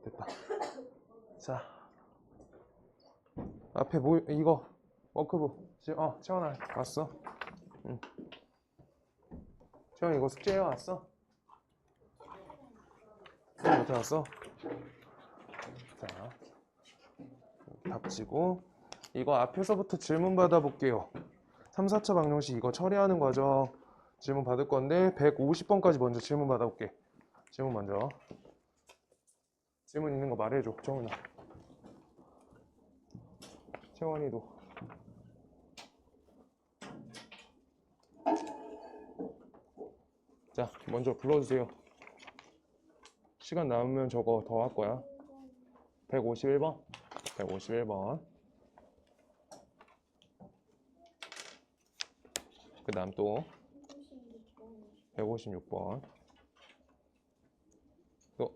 됐다. 자, 앞에 뭐 이거 워크북 채원아 왔어? 응. 채원 이거 숙제해 왔어? 쌤 못해 왔어? 자, 답지고 이거 앞에서부터 질문 받아볼게요. 3, 4차 방정식 이거 처리하는 과정 질문 받을 건데 150번까지 먼저 질문 받아볼게. 질문 먼저. 질문 있는 거 말해줘, 정훈아. 채원이도. 자, 먼저 불러주세요. 시간 남으면 저거 더 할 거야. 151번. 151번. 그 다음 또 156번. 또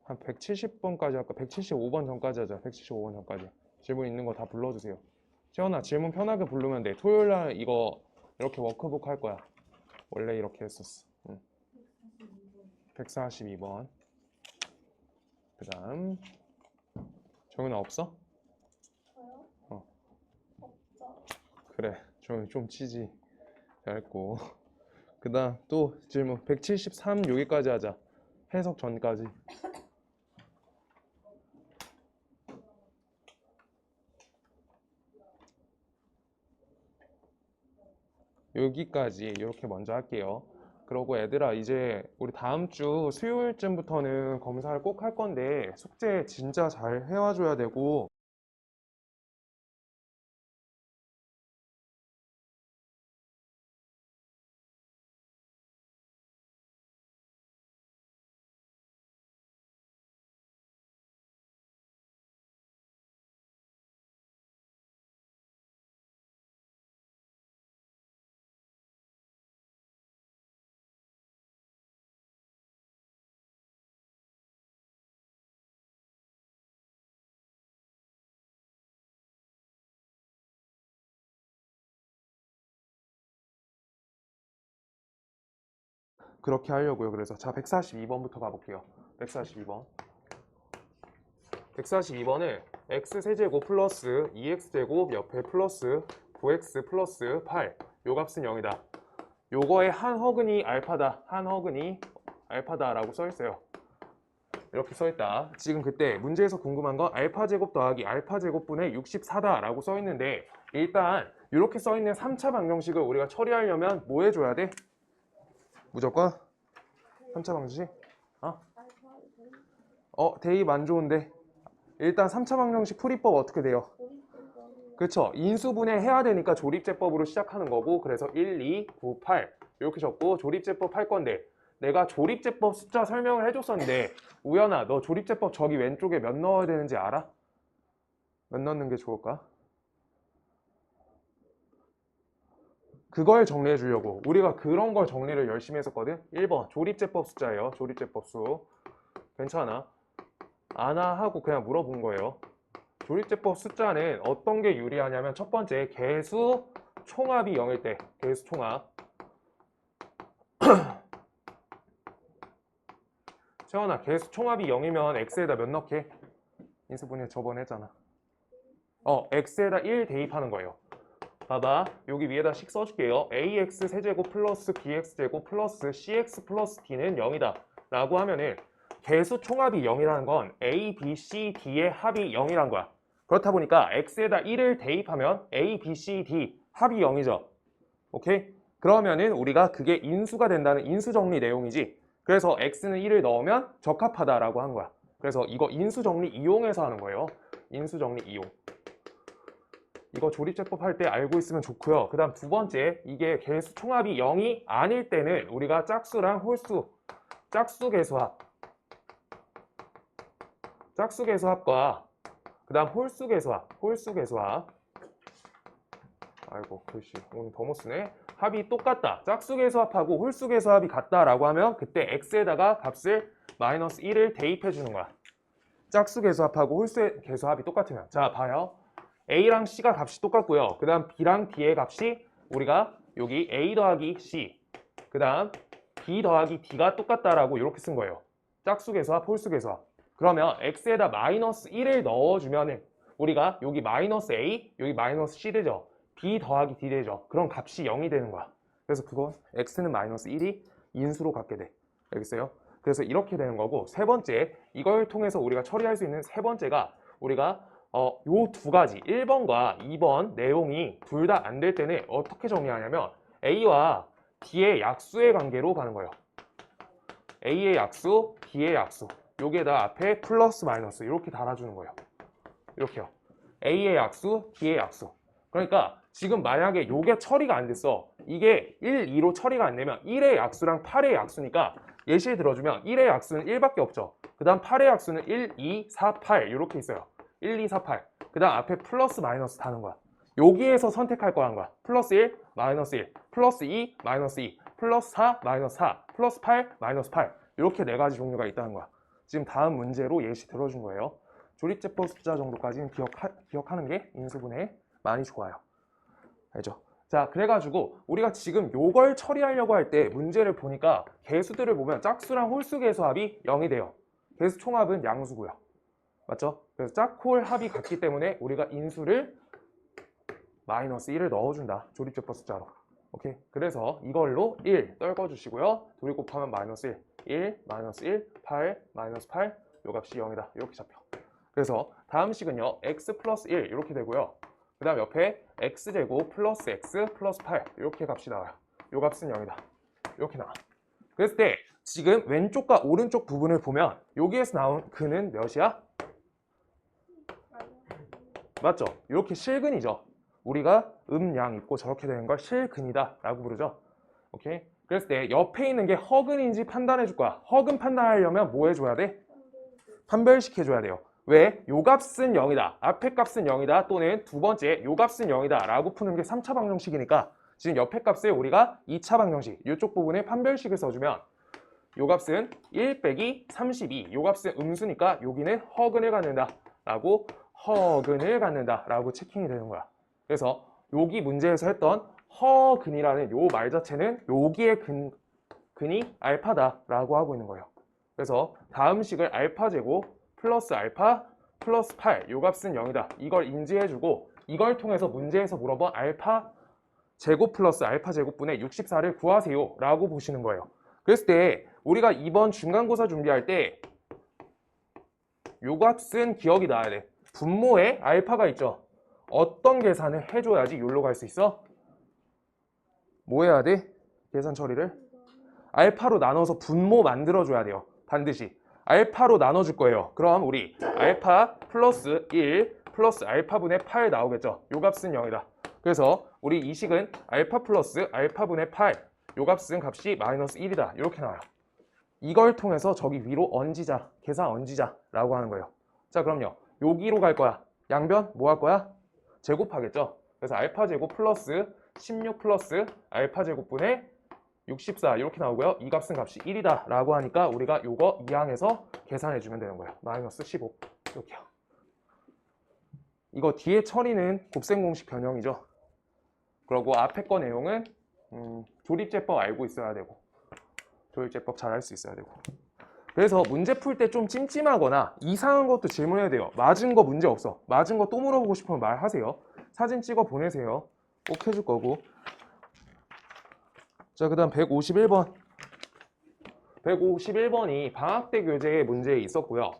한 170번까지 할까? 175번 전까지 하자. 175번 전까지. 질문 있는 거 다 불러주세요. 채원아, 질문 편하게 부르면 돼. 토요일날 이거 이렇게 워크북 할 거야. 원래 이렇게 했었어. 142번. 그 다음 정윤아 없어? 저요? 없죠. 그래, 정윤 좀 치지. 잘했고. 그 다음 또 질문 173 여기까지 하자. 해석 전까지. 여기까지 이렇게 먼저 할게요. 그러고 애들아, 이제 우리 다음 주 수요일쯤부터는 검사를 꼭 할 건데 숙제 진짜 잘 해와줘야 되고, 그렇게 하려고요. 그래서 자, 142번부터 가볼게요. 142번. 142번은 x세제곱 플러스 2x제곱 옆에 플러스 9x 플러스 8, 요 값은 0이다. 요거의 한 허근이 알파다. 한 허근이 알파다라고 써있어요. 이렇게 써있다. 지금 그때 문제에서 궁금한 건 알파제곱 더하기 알파제곱분의 64다라고 써있는데, 일단 이렇게 써있는 3차 방정식을 우리가 처리하려면 뭐 해줘야 돼? 무조건 3차 방정식? 대입 안 좋은데. 일단 3차 방정식 풀이법 어떻게 돼요? 그쵸? 인수분해 해야 되니까 조립제법으로 시작하는 거고, 그래서 1, 2, 9, 8 이렇게 적고 조립제법 할 건데, 내가 조립제법 숫자 설명을 해줬었는데, 우연아, 너 조립제법 저기 왼쪽에 몇 넣어야 되는지 알아? 몇 넣는 게 좋을까? 그걸 정리해 주려고 우리가 그런 걸 정리를 열심히 했었거든. 1번 조립제법 숫자예요. 조립제법 수. 괜찮아? 아나 하고 그냥 물어본 거예요. 조립제법 숫자는 어떤 게 유리하냐면, 첫 번째, 개수 총합이 0일 때. 개수 총합. 채원아, 개수 총합이 0이면 x에다 몇 넣게? 인수분해 저번에 했잖아. x에다 1 대입하는 거예요. 봐봐, 여기 위에다 식 써줄게요. ax 세제곱 플러스 bx제곱 플러스 cx 플러스 d는 0이다 라고 하면은 개수 총합이 0이라는 건 a, b, c, d의 합이 0이란 거야. 그렇다 보니까 x에다 1을 대입하면 a, b, c, d 합이 0이죠. 오케이? 그러면은 우리가 그게 인수가 된다는 인수정리 내용이지. 그래서 x는 1을 넣으면 적합하다라고 한 거야. 그래서 이거 인수정리 이용해서 하는 거예요. 인수정리 이용. 이거 조립제법 할 때 알고 있으면 좋고요. 그 다음 두 번째, 이게 개수 총합이 0이 아닐 때는 우리가 짝수랑 홀수, 짝수개수합, 짝수개수합과 그 다음 홀수개수합, 아이고 글씨 오늘 더 못 쓰네. 합이 똑같다. 짝수개수합하고 홀수개수합이 같다라고 하면 그때 x에다가 값을 마이너스 1을 대입해 주는 거야. 짝수개수합하고 홀수개수합이 똑같으면. 자, 봐요. A랑 C가 값이 똑같고요. 그 다음 B랑 D의 값이 우리가 여기 A 더하기 C, 그 다음 b 더하기 d가 똑같다라고 이렇게 쓴 거예요. 짝수계수합, 홀수계수합. 그러면 x에다 마이너스 1을 넣어주면 우리가 여기 마이너스 a, 여기 마이너스 c 되죠. b 더하기 d 되죠. 그럼 값이 0이 되는 거야. 그래서 그거 x는 마이너스 1이 인수로 갖게 돼. 알겠어요? 그래서 이렇게 되는 거고, 세 번째, 이걸 통해서 우리가 처리할 수 있는 세 번째가 우리가 요 두 가지 1번과 2번 내용이 둘 다 안 될 때는 어떻게 정리하냐면 A와 D의 약수의 관계로 가는 거예요. A의 약수, D의 약수. 여기에다 앞에 플러스 마이너스 이렇게 달아주는 거예요. 이렇게요. A의 약수, D의 약수. 그러니까 지금 만약에 요게 처리가 안 됐어. 이게 1, 2로 처리가 안 되면 1의 약수랑 8의 약수니까 예시 들어주면 1의 약수는 1밖에 없죠. 그 다음 8의 약수는 1, 2, 4, 8 이렇게 있어요. 1, 2, 4, 8. 그 다음 앞에 플러스 마이너스 다는 거야. 여기에서 선택할 거란 거야. 플러스 1, 마이너스 1, 플러스 2, 마이너스 2, 플러스 4, 마이너스 4, 플러스 8, 마이너스 8. 이렇게 네 가지 종류가 있다는 거야. 지금 다음 문제로 예시 들어준 거예요. 조립제법 숫자 정도까지는 기억하는 게 인수분해 많이 좋아요. 알죠? 자, 그래가지고 우리가 지금 요걸 처리하려고 할 때 문제를 보니까 개수들을 보면 짝수랑 홀수 개수합이 0이 돼요. 개수 총합은 양수고요. 맞죠? 그래서 짝홀 합이 같기 때문에 우리가 인수를 마이너스 1을 넣어준다. 조립제법 숫자로. 오케이? 그래서 이걸로 1 떨궈주시고요. 둘이 곱하면 마이너스 1, 마이너스 1, 8, 마이너스 8. 요 값이 0이다. 이렇게 잡혀. 그래서 다음 식은요. x 플러스 1 이렇게 되고요. 그 다음 옆에 x제곱 플러스 x 플러스 8 이렇게 값이 나와요. 요 값은 0이다. 이렇게 나와. 그랬을 때 지금 왼쪽과 오른쪽 부분을 보면 여기에서 나온 근은 몇이야? 맞죠? 이렇게 실근이죠. 우리가 양 있고 저렇게 되는 걸 실근이다 라고 부르죠. 오케이? 그랬을 때 옆에 있는 게 허근인지 판단해 줄 거야. 허근 판단하려면 뭐 해줘야 돼? 판별시켜줘야 돼요. 왜? 요 값은 0이다. 앞에 값은 0이다. 또는 두 번째 요 값은 0이다 라고 푸는 게 3차 방정식이니까 지금 옆에 값을 우리가 2차 방정식 이쪽 부분에 판별식을 써주면 요 값은 1 빼기 32 요 값은 음수니까 여기는 허근을 갖는다 라고 허근을 갖는다 라고 체킹이 되는 거야. 그래서 여기 문제에서 했던 허근이라는 요 말 자체는 여기의 근이 알파다 라고 하고 있는 거예요. 그래서 다음 식을 알파 제곱 플러스 알파 플러스 8 요 값은 0이다. 이걸 인지해주고 이걸 통해서 문제에서 물어본 알파 제곱 플러스 알파 제곱분의 64를 구하세요 라고 보시는 거예요. 그랬을 때 우리가 이번 중간고사 준비할 때 요 값은 기억이 나야 돼. 분모에 알파가 있죠. 어떤 계산을 해줘야지 여기로 갈 수 있어? 뭐 해야 돼? 계산 처리를? 알파로 나눠서 분모 만들어줘야 돼요. 반드시. 알파로 나눠줄 거예요. 그럼 우리 알파 플러스 1 플러스 알파분의 8 나오겠죠. 요 값은 0이다. 그래서 우리 이 식은 알파 플러스 알파분의 8 요 값은 값이 마이너스 1이다. 이렇게 나와요. 이걸 통해서 저기 위로 얹이자, 계산 얹이자 라고 하는 거예요. 자, 그럼요. 여기로 갈 거야. 양변 뭐 할 거야? 제곱하겠죠. 그래서 알파 제곱 플러스 16 플러스 알파 제곱분의 64 이렇게 나오고요. 이 값은 값이 1이다 라고 하니까 우리가 요거 이항해서 계산해 주면 되는 거예요. 마이너스 15 이렇게요. 이거 뒤에 처리는 곱셈 공식 변형이죠. 그리고 앞에 거 내용은 조립제법 알고 있어야 되고 조립제법 잘 할 수 있어야 되고. 그래서 문제 풀 때 좀 찜찜하거나 이상한 것도 질문해야 돼요. 맞은 거 문제 없어. 맞은 거 또 물어보고 싶으면 말하세요. 사진 찍어 보내세요. 꼭 해줄 거고. 자, 그 다음 151번. 151번이 방학때 교재의 문제에 있었고요.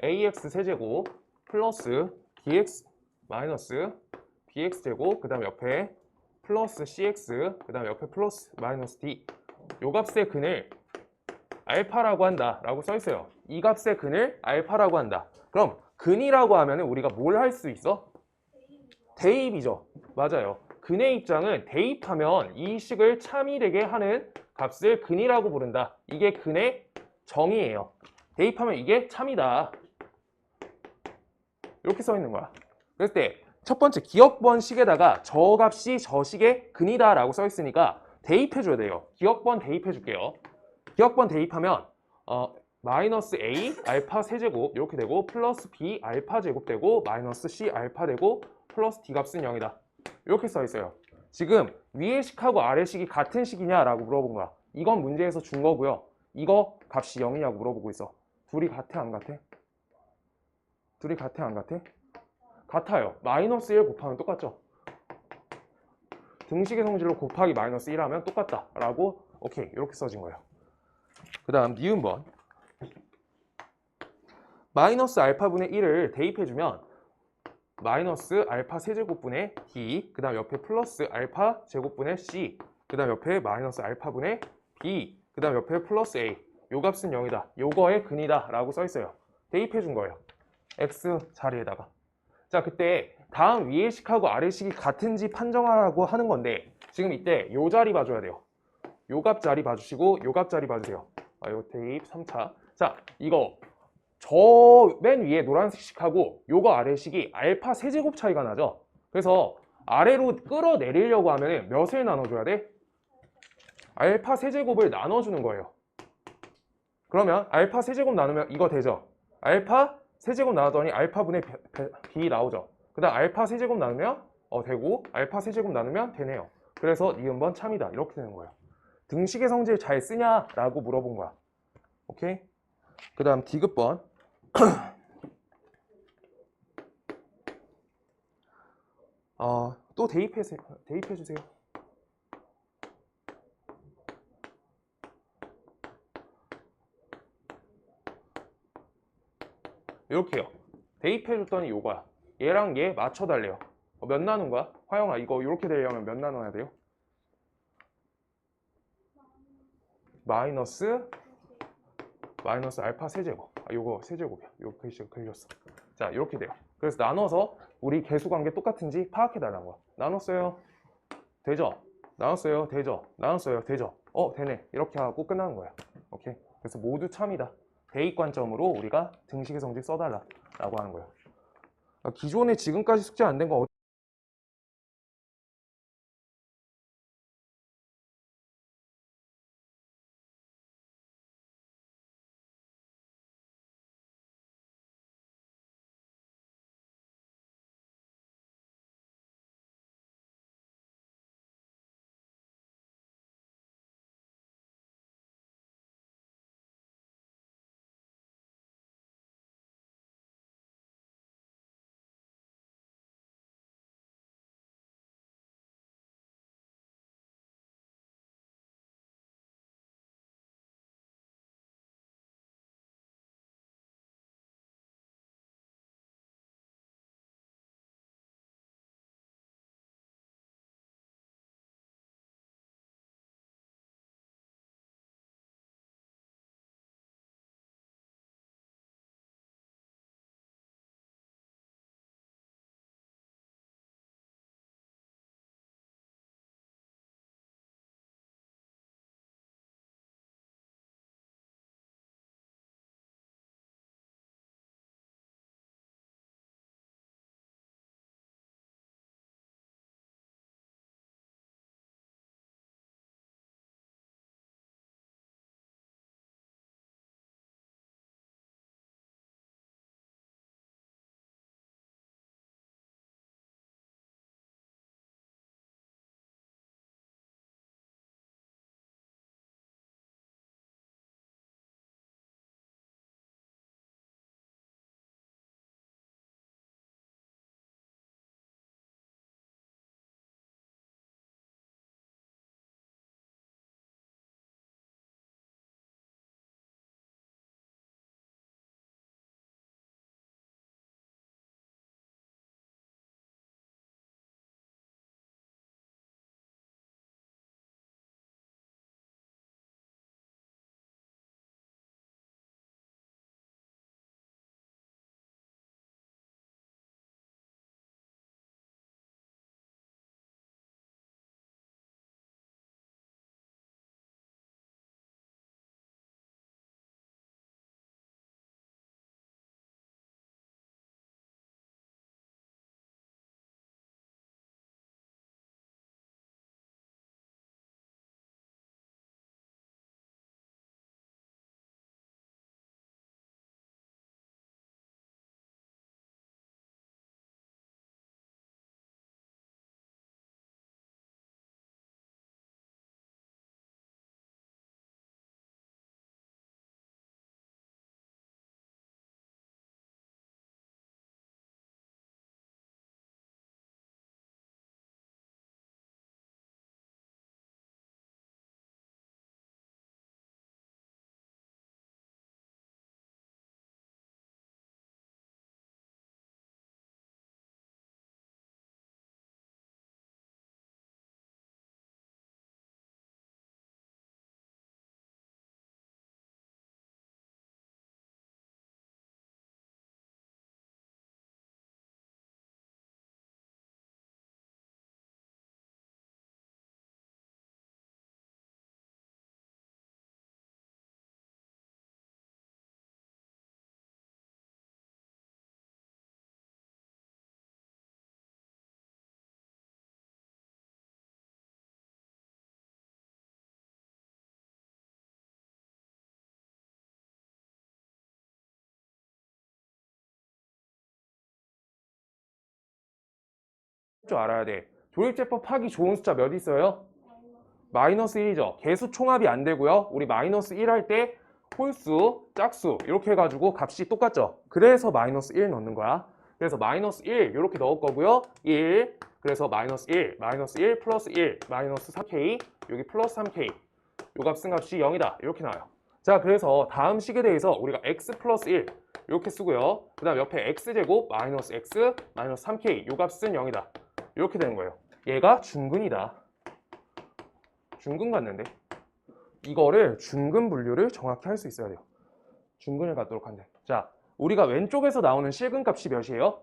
ax 세제곱 플러스 bx 마이너스 bx제곱 그 다음 옆에 플러스 cx 그 다음 옆에 플러스 마이너스 d 요 값의 근을 알파라고 한다 라고 써 있어요. 이 값의 근을 알파라고 한다. 그럼 근이라고 하면 우리가 뭘 할 수 있어? 대입이죠. 맞아요. 근의 입장은 대입하면 이 식을 참이되게 하는 값을 근이라고 부른다. 이게 근의 정의예요. 대입하면 이게 참이다. 이렇게 써 있는 거야. 그랬을 때 첫 번째 기억번 식에다가 저 값이 저 식의 근이다 라고 써 있으니까 대입해 줘야 돼요. 기억번 대입해 줄게요. 기억번 대입하면 마이너스 a 알파 세제곱 이렇게 되고 플러스 b 알파 제곱 되고 마이너스 c 알파 되고 플러스 d 값은 0이다. 이렇게 써 있어요. 지금 위의 식하고 아래 식이 같은 식이냐라고 물어본 거야. 이건 문제에서 준 거고요. 이거 값이 0이냐고 물어보고 있어. 둘이 같아 안 같아? 둘이 같아 안 같아? 같아요. 마이너스 1 곱하면 똑같죠? 등식의 성질로 곱하기 마이너스 1 하면 똑같다 라고 오케이 이렇게 써진 거예요. 그 다음 니은번 마이너스 알파분의 1을 대입해주면 마이너스 알파 세제곱분의 d 그 다음 옆에 플러스 알파 제곱분의 c 그 다음 옆에 마이너스 알파분의 b 그 다음 옆에 플러스 a 요 값은 0이다 요거의 근이다 라고 써있어요. 대입해준 거예요. x 자리에다가. 자 그때 다음 위의 식하고 아래 식이 같은지 판정하라고 하는 건데 지금 이때 요 자리 봐줘야 돼요. 요 값 자리 봐주시고 요 값 자리 봐주세요. 요 대입 3차. 자 이거 저 맨 위에 노란색 식하고 요거 아래 식이 알파 세제곱 차이가 나죠. 그래서 아래로 끌어내리려고 하면 몇을 나눠줘야 돼? 알파 세제곱을 나눠주는 거예요. 그러면 알파 세제곱 나누면 이거 되죠. 알파 세제곱 나누더니 알파분의 b 나오죠. 그 다음 알파 세제곱 나누면 되고 알파 세제곱 나누면 되네요. 그래서 니은번 참이다 이렇게 되는 거예요. 등식의 성질 잘 쓰냐라고 물어본 거야. 오케이? 그 다음 디귿번 또 대입해주세요. 이렇게요. 대입해줬더니 요거야. 얘랑 얘 맞춰달래요. 몇 나눈 거야? 화영아 이거 이렇게 되려면 몇 나눠야 돼요? 마이너스 알파 세제곱. 요거 세제곱이야. 요 글씨가 걸렸어. 자 이렇게 돼요. 그래서 나눠서 우리 계수관계 똑같은지 파악해달라는 거야. 나눴어요. 되죠? 나눴어요. 되죠? 나눴어요. 되죠? 되네. 이렇게 하고 끝나는 거야. 오케이. 그래서 모두 참이다. 대입 관점으로 우리가 등식의 성질 써달라 라고 하는 거예요. 기존에 지금까지 숙제 안 된 거 줄 알아야 돼. 조립제법 하기 좋은 숫자 몇 있어요? 마이너스 1이죠. 개수 총합이 안 되고요. 우리 마이너스 1 할 때 홀수, 짝수 이렇게 해가지고 값이 똑같죠. 그래서 마이너스 1 넣는 거야. 그래서 마이너스 1 이렇게 넣을 거고요. 1 그래서 마이너스 1, 마이너스 1 플러스 1, 마이너스 4K 여기 플러스 3K 요 값 쓴 값이 0이다. 이렇게 나와요. 자, 그래서 다음 식에 대해서 우리가 x 플러스 1 이렇게 쓰고요. 그 다음 옆에 x제곱 마이너스 x 마이너스 3k 요 값은 0이다. 이렇게 되는 거예요. 얘가 중근이다. 중근 같는데 이거를 중근 분류를 정확히 할 수 있어야 돼요. 중근을 갖도록 한대. 자, 우리가 왼쪽에서 나오는 실근 값이 몇이에요?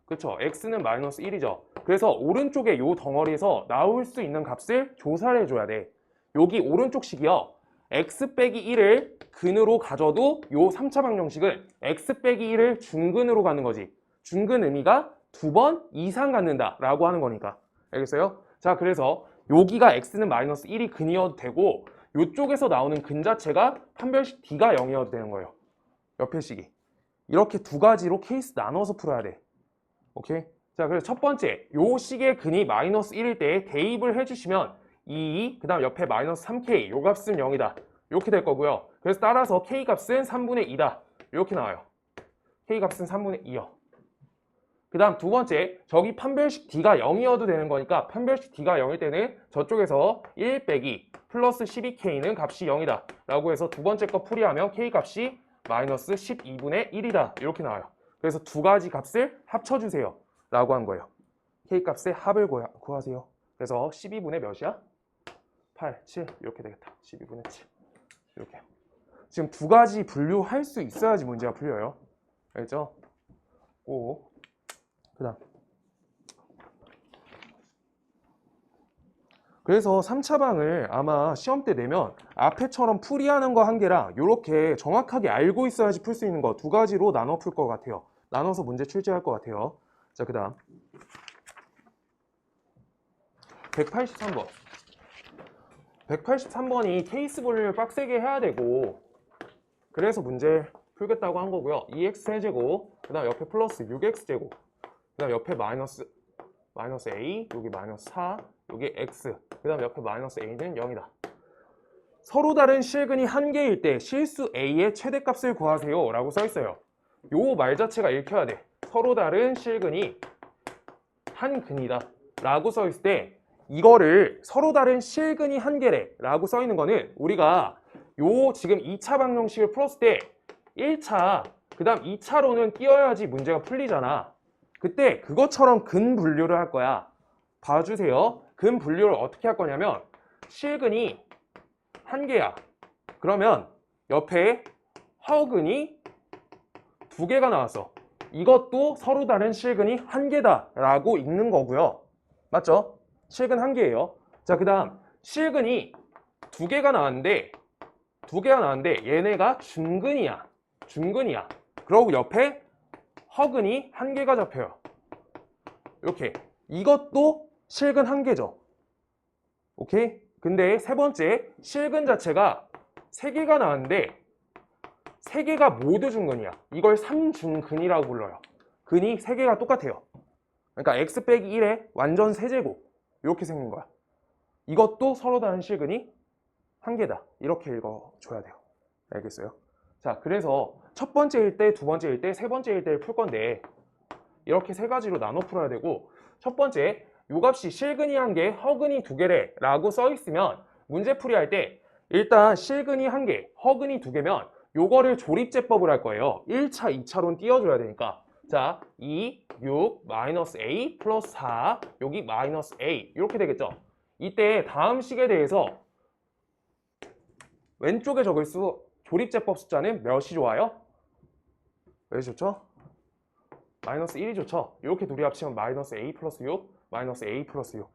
그쵸? x는 마이너스 1이죠. 그래서 오른쪽에 요 덩어리에서 나올 수 있는 값을 조사를 해줘야 돼. 여기 오른쪽 식이요. x 빼기 1을 근으로 가져도 요 3차 방정식은 x 빼기 1을 중근으로 가는 거지. 중근 의미가 2번 이상 갖는다 라고 하는 거니까. 알겠어요? 자, 그래서 여기가 x는 마이너스 1이 근이어도 되고 이쪽에서 나오는 근 자체가 판별식 d가 0이어도 되는 거예요. 옆에 식이. 이렇게 두 가지로 케이스 나눠서 풀어야 돼. 오케이? 자, 그래서 첫 번째 요 식의 근이 마이너스 1일 때 대입을 해주시면 2, 그 다음 옆에 마이너스 3k 요 값은 0이다. 이렇게 될 거고요. 그래서 따라서 k 값은 3분의 2다. 이렇게 나와요. k 값은 3분의 2요. 그 다음 두 번째, 저기 판별식 d가 0이어도 되는 거니까 판별식 d가 0일 때는 저쪽에서 1 빼기 플러스 12k는 값이 0이다 라고 해서 두 번째 거 풀이하면 k 값이 마이너스 12분의 1이다 이렇게 나와요. 그래서 두 가지 값을 합쳐주세요 라고 한 거예요. k 값의 합을 구하세요. 그래서 12분의 몇이야? 8, 7 이렇게 되겠다. 12분의 7 이렇게. 지금 두 가지 분류할 수 있어야지 문제가 풀려요. 알겠죠? 오. 그 다음 그래서 3차 방을 아마 시험 때 내면 앞에처럼 풀이하는 거 한 개랑 이렇게 정확하게 알고 있어야지 풀 수 있는 거 두 가지로 나눠 풀 것 같아요. 나눠서 문제 출제할 것 같아요. 자, 그 다음 183번 183번이 케이스 분류를 빡세게 해야 되고 그래서 문제 풀겠다고 한 거고요. 2x 세제곱 그 다음 옆에 플러스 6x 제곱 그 다음 옆에 마이너스 a 여기 마이너스 4 여기 x 그 다음 옆에 마이너스 a는 0이다. 서로 다른 실근이 한 개일 때 실수 a의 최대값을 구하세요 라고 써 있어요. 요 말 자체가 읽혀야 돼. 서로 다른 실근이 한 근이다 라고 써 있을 때 이거를 서로 다른 실근이 한 개래 라고 써 있는 거는 우리가 요 지금 2차 방정식을 풀었을 때 1차 그 다음 2차로는 띄어야지 문제가 풀리잖아. 그때 그것처럼 근 분류를 할 거야. 봐주세요. 근 분류를 어떻게 할 거냐면 실근이 한 개야. 그러면 옆에 허근이 두 개가 나왔어. 이것도 서로 다른 실근이 한 개다 라고 읽는 거고요. 맞죠? 실근 한 개예요. 자, 그 다음 실근이 두 개가 나왔는데 얘네가 중근이야. 중근이야. 그러고 옆에 허근이 한 개가 잡혀요. 이렇게. 이것도 실근 한 개죠. 오케이? 근데 세 번째, 실근 자체가 세 개가 나왔는데 세 개가 모두 중근이야. 이걸 3중근이라고 불러요. 근이 세 개가 똑같아요. 그러니까 x 빼기 1의 완전 세제곱. 이렇게 생긴 거야. 이것도 서로 다른 실근이 한 개다. 이렇게 읽어줘야 돼요. 알겠어요? 자, 그래서 첫 번째일 때, 두 번째일 때, 세 번째일 때를 풀 건데 이렇게 세 가지로 나눠 풀어야 되고 첫 번째, 요 값이 실근이 한 개, 허근이 두 개래 라고 써 있으면 문제풀이 할 때 일단 실근이 한 개, 허근이 두 개면 요거를 조립제법을 할 거예요. 1차, 2차로는 띄워줘야 되니까. 자, 2, 6, 마이너스 a 플러스 4 여기 마이너스 a 이렇게 되겠죠. 이때 다음 식에 대해서 왼쪽에 적을 수 조립제법 숫자는 몇이 좋아요? 몇이 좋죠? 마이너스 1이 좋죠? 이렇게 둘이 합치면 마이너스 a 플러스 6 마이너스 a 플러스 6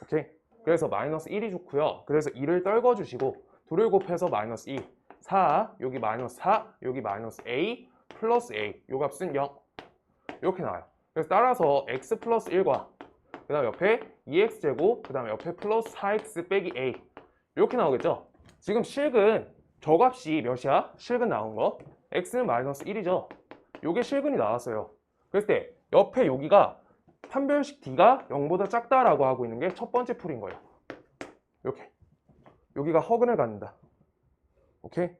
오케이? 그래서 마이너스 1이 좋고요. 그래서 2를 떨궈주시고 2를 곱해서 마이너스 2 4 여기 마이너스 4 여기 마이너스 a 플러스 a 요 값은 0 이렇게 나와요. 그래서 따라서 x 플러스 1과 그 다음 옆에 2x제곱 그 다음 옆에 플러스 4x 빼기 a 이렇게 나오겠죠? 지금 실근 저 값이 몇이야? 실근 나온 거 x는 마이너스 1이죠? 요게 실근이 나왔어요. 그랬을 때 옆에 여기가 판별식 D가 0보다 작다라고 하고 있는 게 첫 번째 풀인 거예요. 이렇게. 여기가 허근을 갖는다. 오케이?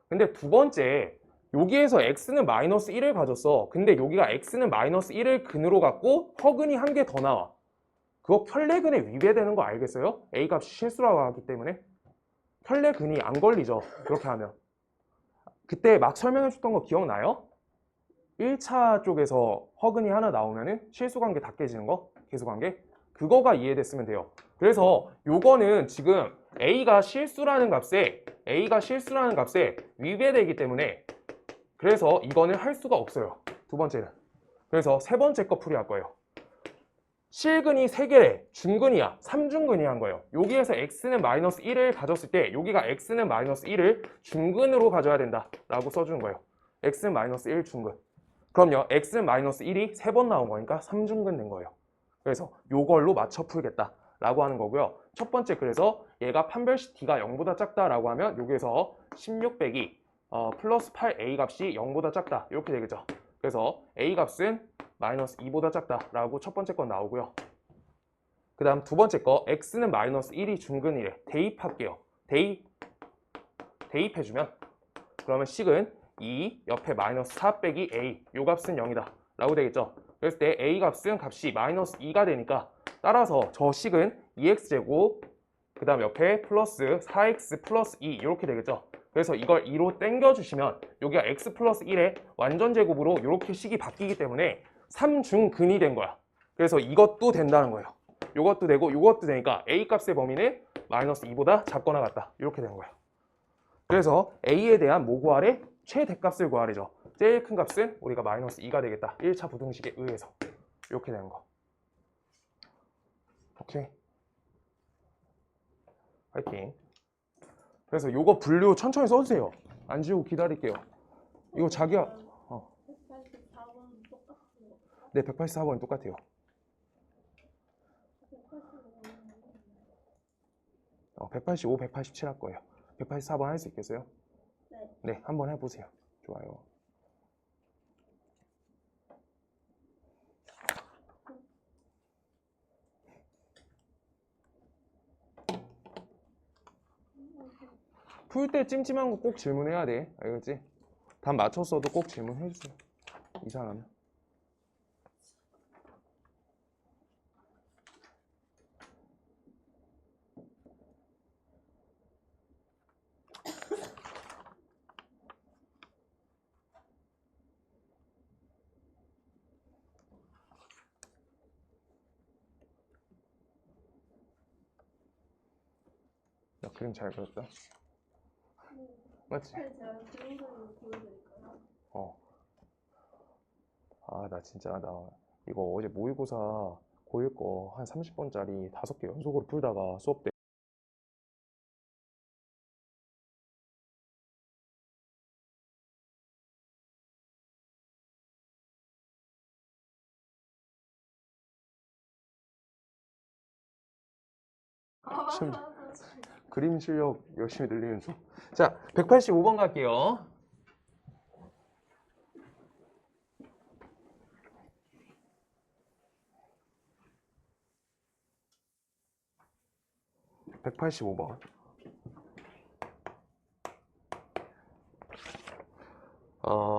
근데 두 번째, 여기에서 x는 마이너스 1을 가졌어. 근데 여기가 x는 마이너스 1을 근으로 갖고 허근이 한 개 더 나와. 그거 편례근에 위배되는 거 알겠어요? A 값이 실수라고 하기 때문에. 편례근이 안 걸리죠. 그렇게 하면. 그때 막 설명해 줬던 거 기억나요? 1차 쪽에서 허근이 하나 나오면은 실수관계 다 깨지는 거, 계수관계, 그거가 이해됐으면 돼요. 그래서 요거는 지금 A가 실수라는 값에 위배되기 때문에 그래서 이거는 할 수가 없어요. 두 번째는. 그래서 세 번째 거 풀이할 거예요. 실근이 3개래, 중근이야, 3중근이 한 거예요. 여기에서 x는 마이너스 1을 가졌을 때 여기가 x는 마이너스 1을 중근으로 가져야 된다 라고 써주는 거예요. x는 마이너스 1 중근. 그럼요, x는 마이너스 1이 3번 나온 거니까 3중근 된 거예요. 그래서 요걸로 맞춰 풀겠다 라고 하는 거고요. 첫 번째, 그래서 얘가 판별식 D가 0보다 작다 라고 하면 여기에서 16 빼기 플러스 8a 값이 0보다 작다 이렇게 되겠죠. 그래서 a 값은 마이너스 2보다 작다 라고 첫 번째 건 나오고요. 그 다음 두 번째 거, x는 마이너스 1이 중근이래. 대입할게요. 대입해주면 그러면 식은 2 옆에 마이너스 4 빼기 a, 요 값은 0이다 라고 되겠죠. 그랬을 때 a 값은 값이 마이너스 2가 되니까 따라서 저 식은 2x제곱 그 다음 옆에 플러스 4x 플러스 2 이렇게 되겠죠. 그래서 이걸 2로 땡겨주시면 여기가 x 플러스 1의 완전제곱으로 이렇게 식이 바뀌기 때문에 3중근이 된 거야. 그래서 이것도 된다는 거예요. 이것도 되고 이것도 되니까 a 값의 범위는 마이너스 2보다 작거나 같다 이렇게 된 거예요. 그래서 a에 대한 뭐 구하래? 최대값을 구하래죠. 제일 큰 값은 우리가 마이너스 2가 되겠다. 1차 부등식에 의해서 이렇게 되는 거. 오케이. 파이팅. 그래서 요거 분류 천천히 써주세요. 안 지우고 기다릴게요. 이거 자기야. 184번 똑같은 거. 네, 184번이 똑같아요. 185, 187 할 거예요. 184번 할 수 있겠어요? 네. 네, 한번 해보세요. 좋아요. 풀 때 찜찜한 거 꼭 질문해야 돼. 알겠지? 답 맞췄어도 꼭 질문해주세요. 이상하면. 야, 그림 잘 그렸다. 맞지? 제가 그림으로 보여드릴까요? 나 진짜 이거 어제 모의고사 고1 거 한 30번짜리 5개 연속으로 풀다가 수업 때 참 그림 실력 열심히 늘리는 중. 자, 185번 갈게요. (185번)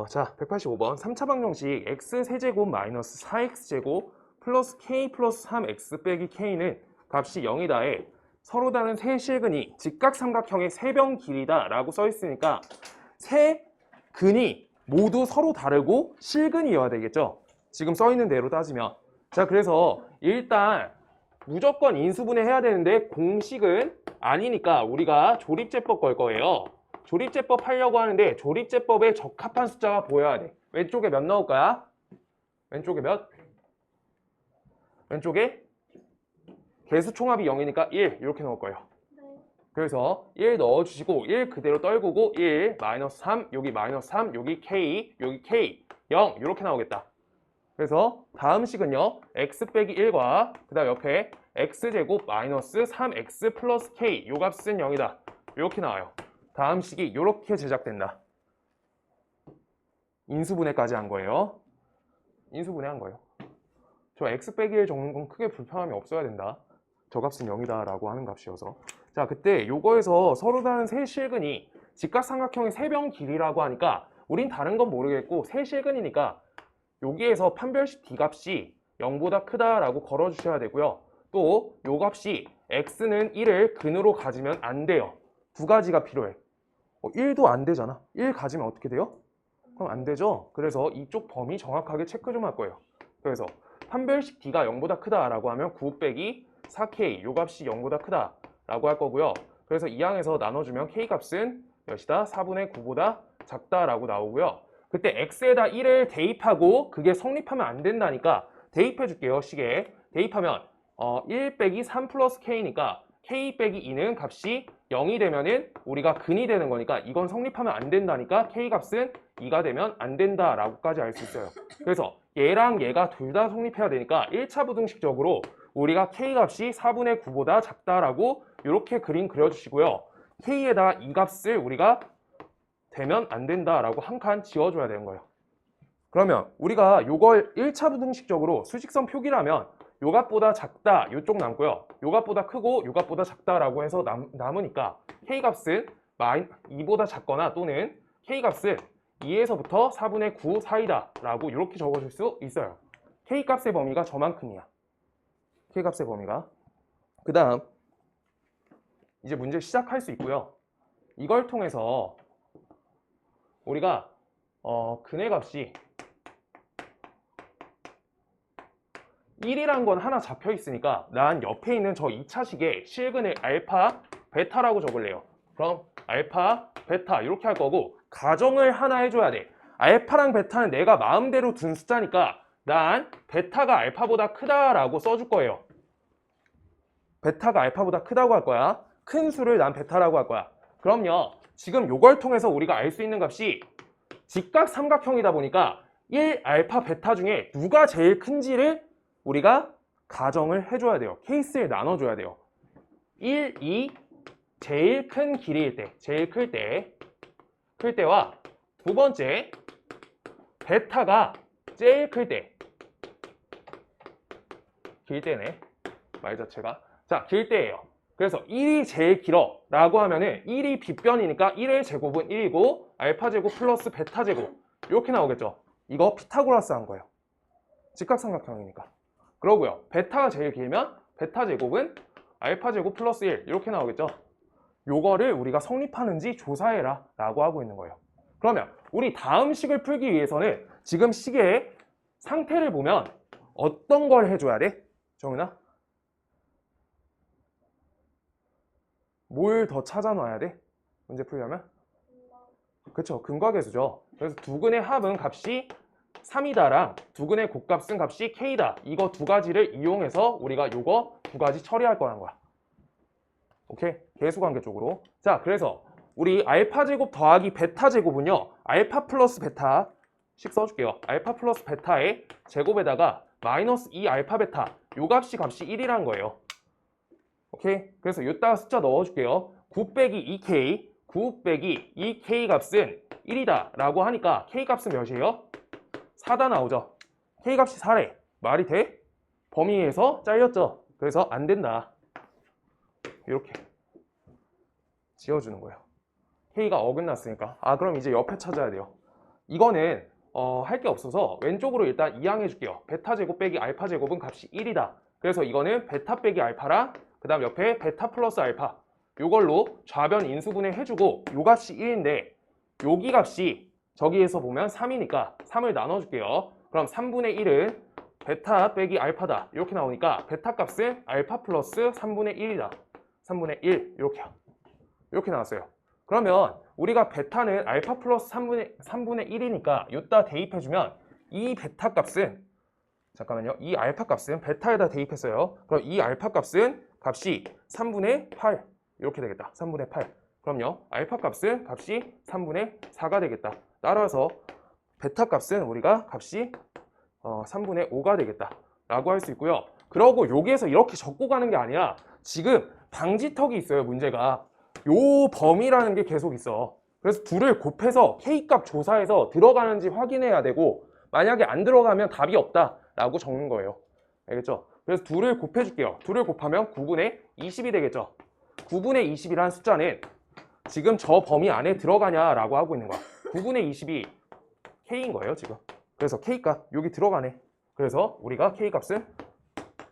자, 185번 3차 방정식 x 세제곱 마이너스 4x제곱 플러스 k 플러스 3x 빼기 k는 값이 0이다에 서로 다른 세 실근이 직각삼각형의 세변 길이다 라고 써 있으니까 세 근이 모두 서로 다르고 실근이어야 되겠죠. 지금 써 있는 대로 따지면. 자, 그래서 일단 무조건 인수분해 해야 되는데 공식은 아니니까 우리가 조립제법 걸 거예요. 조립제법 하려고 하는데 조립제법에 적합한 숫자가 보여야 돼. 왼쪽에 몇 넣을 거야? 왼쪽에 몇? 왼쪽에 개수 총합이 0이니까 1 이렇게 넣을 거예요. 네. 그래서 1 넣어주시고 1 그대로 떨구고 1, 마이너스 3, 여기 마이너스 3, 여기 K, 여기 K, 0 이렇게 나오겠다. 그래서 다음 식은요. x 빼기 1과 그 다음 옆에 x제곱 마이너스 3x 플러스 k 요 값은 0이다. 이렇게 나와요. 다음 식이 이렇게 제작된다. 인수분해까지 한 거예요. 인수분해 한 거예요. 저 x 빼기 1 적는 건 크게 불편함이 없어야 된다. 저 값은 0이다 라고 하는 값이어서. 자, 그때 요거에서 서로 다른 세 실근이 직각삼각형의 세변 길이라고 하니까 우린 다른 건 모르겠고 세 실근이니까 여기에서 판별식 d 값이 0보다 크다라고 걸어주셔야 되고요. 또 요 값이 x는 1을 근으로 가지면 안 돼요. 두 가지가 필요해. 1도 안 되잖아. 1 가지면 어떻게 돼요? 그럼 안 되죠. 그래서 이쪽 범위 정확하게 체크 좀 할 거예요. 그래서 판별식 d가 0보다 크다라고 하면 9 빼기 4k 요 값이 0보다 크다라고 할 거고요. 그래서 이 항에서 나눠주면 k 값은 몇이다? 4분의 9보다 작다라고 나오고요. 그때 x에다 1을 대입하고 그게 성립하면 안 된다니까 대입해 줄게요. 식에 대입하면 1 빼기 3 플러스 k니까 k 빼기 2는 값이 0이 되면은 우리가 근이 되는 거니까 이건 성립하면 안 된다니까 k 값은 2가 되면 안 된다라고까지 알 수 있어요. 그래서 얘랑 얘가 둘 다 성립해야 되니까 1차 부등식적으로 우리가 k 값이 4분의 9보다 작다라고 이렇게 그림 그려주시고요. k에다 이 값을 우리가 되면 안 된다라고 한 칸 지워줘야 되는 거예요. 그러면 우리가 요걸 1차 부등식적으로 수직선 표기라면 요 값보다 작다 요쪽 남고요. 요 값보다 크고 요 값보다 작다라고 해서 남으니까 k 값은 2보다 작거나 또는 k 값은 2에서부터 4분의 9 사이다 라고 이렇게 적어줄 수 있어요. k 값의 범위가 저만큼이야. k 값의 범위가. 그 다음 이제 문제 시작할 수 있고요. 이걸 통해서 우리가 근의 값이 1이란 건 하나 잡혀 있으니까 난 옆에 있는 저 2차식에 실근을 알파, 베타라고 적을래요. 그럼 알파, 베타 이렇게 할 거고 가정을 하나 해줘야 돼. 알파랑 베타는 내가 마음대로 둔 숫자니까 난 베타가 알파보다 크다라고 써줄 거예요. 베타가 알파보다 크다고 할 거야. 큰 수를 난 베타라고 할 거야. 그럼요. 지금 요걸 통해서 우리가 알 수 있는 값이 직각 삼각형이다 보니까 1 알파 베타 중에 누가 제일 큰지를 우리가 가정을 해줘야 돼요. 케이스를 나눠줘야 돼요. 1, 2 제일 큰 길이일 때, 제일 클 때와 두 번째 베타가 제일 클 때, 길 때네 말 자체가. 자, 길 때예요. 그래서 1이 제일 길어 라고 하면은 1이 빗변이니까 1의 제곱은 1이고 알파 제곱 플러스 베타 제곱 이렇게 나오겠죠. 이거 피타고라스 한 거예요. 직각삼각형이니까. 그러고요. 베타가 제일 길면 베타 제곱은 알파 제곱 플러스 1 이렇게 나오겠죠. 요거를 우리가 성립하는지 조사해라 라고 하고 있는 거예요. 그러면 우리 다음 식을 풀기 위해서는 지금 식의 상태를 보면 어떤 걸 해줘야 돼? 정은아? 뭘 더 찾아놔야 돼? 문제 풀려면? 그쵸, 근과계수죠. 그래서 두근의 합은 값이 3이다랑 두근의 곱값은 값이 k다. 이거 두 가지를 이용해서 우리가 요거 두 가지 처리할 거란 거야. 오케이? 계수관계 쪽으로. 자, 그래서 우리 알파 제곱 더하기 베타 제곱은요. 알파 플러스 베타씩 써줄게요. 알파 플러스 베타의 제곱에다가 마이너스 2 알파 베타 요 값이 1이란 거예요. 오케이? 그래서 여기다가 숫자 넣어줄게요. 9 빼기 2k 9 빼기 2k 값은 1이다 라고 하니까 k 값은 몇이에요? 4다 나오죠. k 값이 4래. 말이 돼? 범위에서 잘렸죠. 그래서 안 된다. 이렇게 지어주는 거예요. k가 어긋났으니까. 그럼 이제 옆에 찾아야 돼요. 이거는 할 게 없어서 왼쪽으로 일단 이항해 줄게요. 베타 제곱 빼기 알파 제곱은 값이 1이다. 그래서 이거는 베타 빼기 알파랑 그 다음 옆에 베타 플러스 알파 요걸로 좌변 인수분해 해주고 요 값이 1인데 여기 값이 저기에서 보면 3이니까 3을 나눠줄게요. 그럼 3분의 1은 베타 빼기 알파다 이렇게 나오니까 베타 값은 알파 플러스 3분의 1이다. 3분의 1 이렇게 나왔어요. 그러면 우리가 베타는 알파 플러스 3분의 1이니까 여기다 대입해주면 이 베타 값은 잠깐만요. 이 알파 값은 베타에다 대입했어요. 그럼 이 알파 값은 값이 3분의 8 이렇게 되겠다. 3분의 8. 그럼요. 알파 값은 값이 3분의 4가 되겠다. 따라서 베타 값은 우리가 값이 3분의 5가 되겠다 라고 할 수 있고요. 그러고 여기에서 이렇게 적고 가는 게 아니라 지금 방지턱이 있어요. 문제가 요 범위라는 게 계속 있어. 그래서 둘을 곱해서 K값 조사해서 들어가는지 확인해야 되고 만약에 안 들어가면 답이 없다 라고 적는 거예요. 알겠죠? 그래서 둘을 곱해줄게요. 둘을 곱하면 9분의 20이 되겠죠? 9분의 20이라는 숫자는 지금 저 범위 안에 들어가냐라고 하고 있는 거야. 9분의 20이 K인 거예요, 지금. 그래서 K값 여기 들어가네. 그래서 우리가 K값은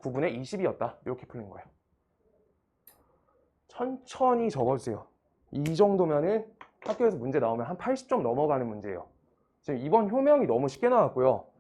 9분의 20이었다. 이렇게 풀린 거예요. 천천히 적어주세요. 이 정도면은 학교에서 문제 나오면 한 80점 넘어가는 문제예요. 지금 이번 효명이 너무 쉽게 나왔고요.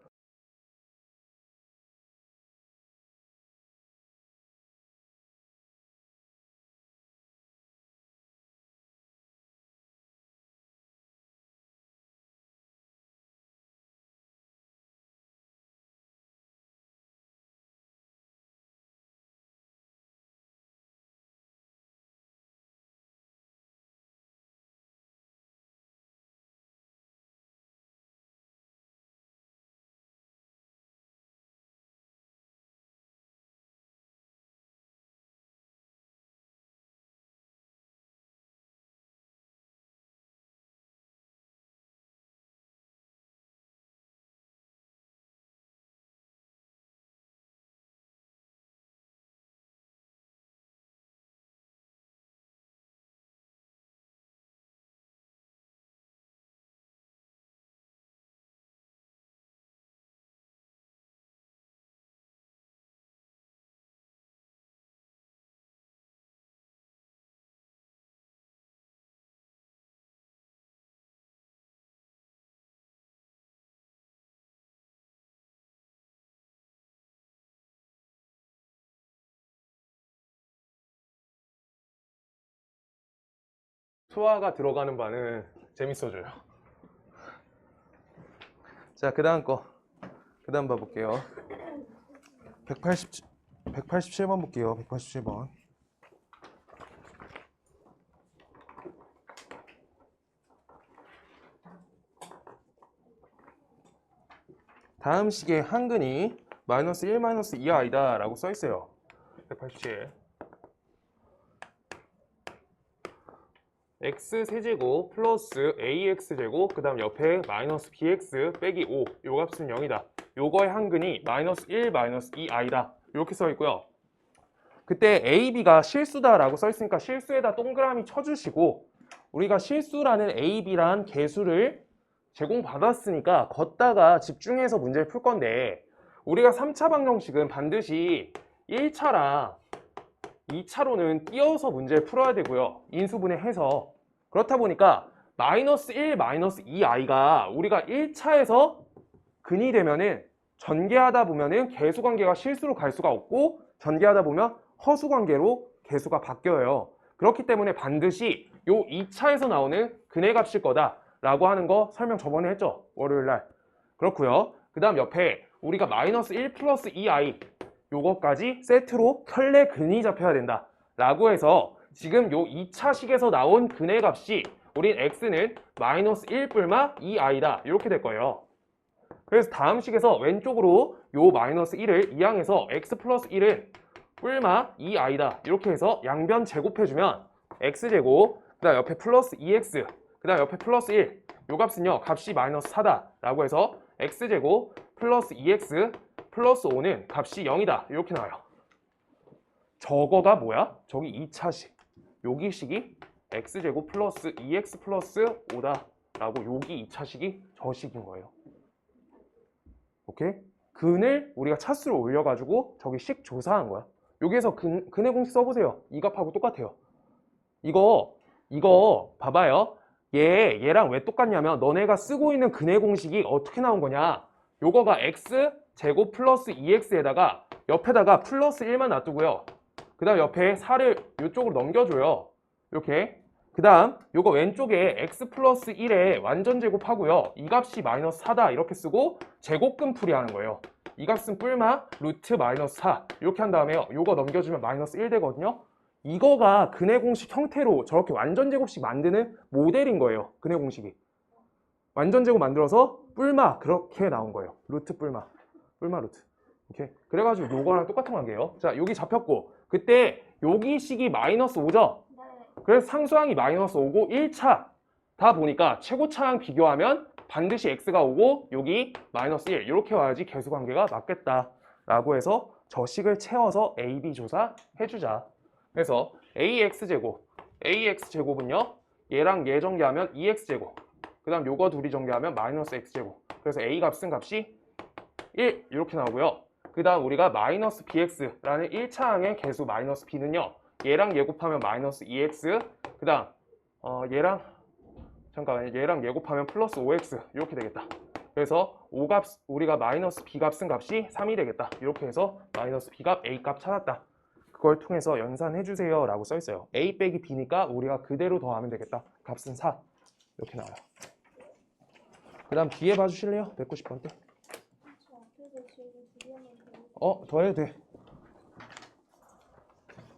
수화가 들어가는 바는 재밌어져요. 자, 그 다음 거. 그 다음 봐볼게요. 187번 볼게요. 187번. 다음 식의 한근이 마이너스 1, 마이너스 2 아이다 라고 써있어요. 187. x세제곱 플러스 ax제곱 그 다음 옆에 마이너스 bx 빼기 5 요 값은 0이다. 요거의 한근이 마이너스 1, 마이너스 2i다. 이렇게 써있고요. 그때 a, b가 실수다 라고 써있으니까 실수에다 동그라미 쳐주시고 우리가 실수라는 a, b란 개수를 제공받았으니까 걷다가 집중해서 문제를 풀 건데 우리가 3차 방정식은 반드시 1차랑 2차로는 띄어서 문제를 풀어야 되고요. 인수분해해서. 그렇다 보니까 마이너스 1, 마이너스 2i가 우리가 1차에서 근이 되면은 전개하다 보면은 개수관계가 실수로 갈 수가 없고 전개하다 보면 허수관계로 개수가 바뀌어요. 그렇기 때문에 반드시 요 2차에서 나오는 근의 값일 거다 라고 하는 거 설명 저번에 했죠. 월요일날. 그렇고요. 그 다음 옆에 우리가 마이너스 1 플러스 2i 요거까지 세트로 켤레 근이 잡혀야 된다 라고 해서 지금 요 2차식에서 나온 근의 값이 우린 x는 마이너스 1 뿔마 2i다 이렇게 될 거예요. 그래서 다음 식에서 왼쪽으로 요 마이너스 1을 이항해서 x 플러스 1은 뿔마 2i다 이렇게 해서 양변 제곱해주면 x제곱 그 다음 옆에 플러스 2x 그 다음 옆에 플러스 1 요 값은요 값이 마이너스 4다 라고 해서 x제곱 플러스 2x 플러스 5는 값이 0이다 이렇게 나와요. 저거가 뭐야? 저기 2차식 여기 식이 x제곱 플러스 2x 플러스 5다 라고 여기 2차식이 저 식인 거예요. 오케이? 근을 우리가 차수로 올려가지고 저기 식 조사한 거야. 여기에서 근의 공식 써보세요. 이 값하고 똑같아요. 이거 봐봐요. 얘랑 왜 똑같냐면 너네가 쓰고 있는 근의 공식이 어떻게 나온 거냐. 요거가 x 제곱 플러스 2x에다가 옆에다가 플러스 1만 놔두고요. 그 다음 옆에 4를 이쪽으로 넘겨줘요. 이렇게. 그 다음 요거 왼쪽에 x 플러스 1에 완전 제곱하고요. 이 값이 마이너스 4다 이렇게 쓰고 제곱근 풀이하는 거예요. 이 값은 뿔마 루트 마이너스 4 이렇게 한 다음에요. 요거 넘겨주면 마이너스 1 되거든요. 이거가 근의 공식 형태로 저렇게 완전 제곱식 만드는 모델인 거예요. 근의 공식이. 완전 제곱 만들어서 뿔마 그렇게 나온 거예요. 루트 뿔마 루트. 오케이. 그래가지고 요거랑 똑같은 관계예요. 자, 여기 잡혔고 그때 여기 식이 마이너스 5죠? 네. 그래서 상수항이 마이너스 5고 1차 다 보니까 최고차랑 비교하면 반드시 x가 오고 여기 마이너스 1 이렇게 와야지 개수관계가 맞겠다 라고 해서 저 식을 채워서 AB 조사해주자. 그래서 AX제곱은요 얘랑 얘 전개하면 2X제곱, 그 다음 요거 둘이 전개하면 마이너스 X제곱. 그래서 A 값은 값이 1 이렇게 나오고요. 그 다음 우리가 마이너스 BX라는 1차 항의 개수 마이너스 B는요 얘랑 얘 곱하면 마이너스 2X, 그 다음 얘랑 얘 곱하면 플러스 5X 이렇게 되겠다. 그래서 O값 우리가 마이너스 B값 쓴 값이 3이 되겠다. 이렇게 해서 마이너스 B값 A값 찾았다. 그걸 통해서 연산해주세요 라고 써있어요. A 빼기 B니까 우리가 그대로 더하면 되겠다. 값은 4 이렇게 나와요. 그 다음 뒤에 봐주실래요? 190번 때. 저 앞에서 지금 두 개만 더 해도 돼.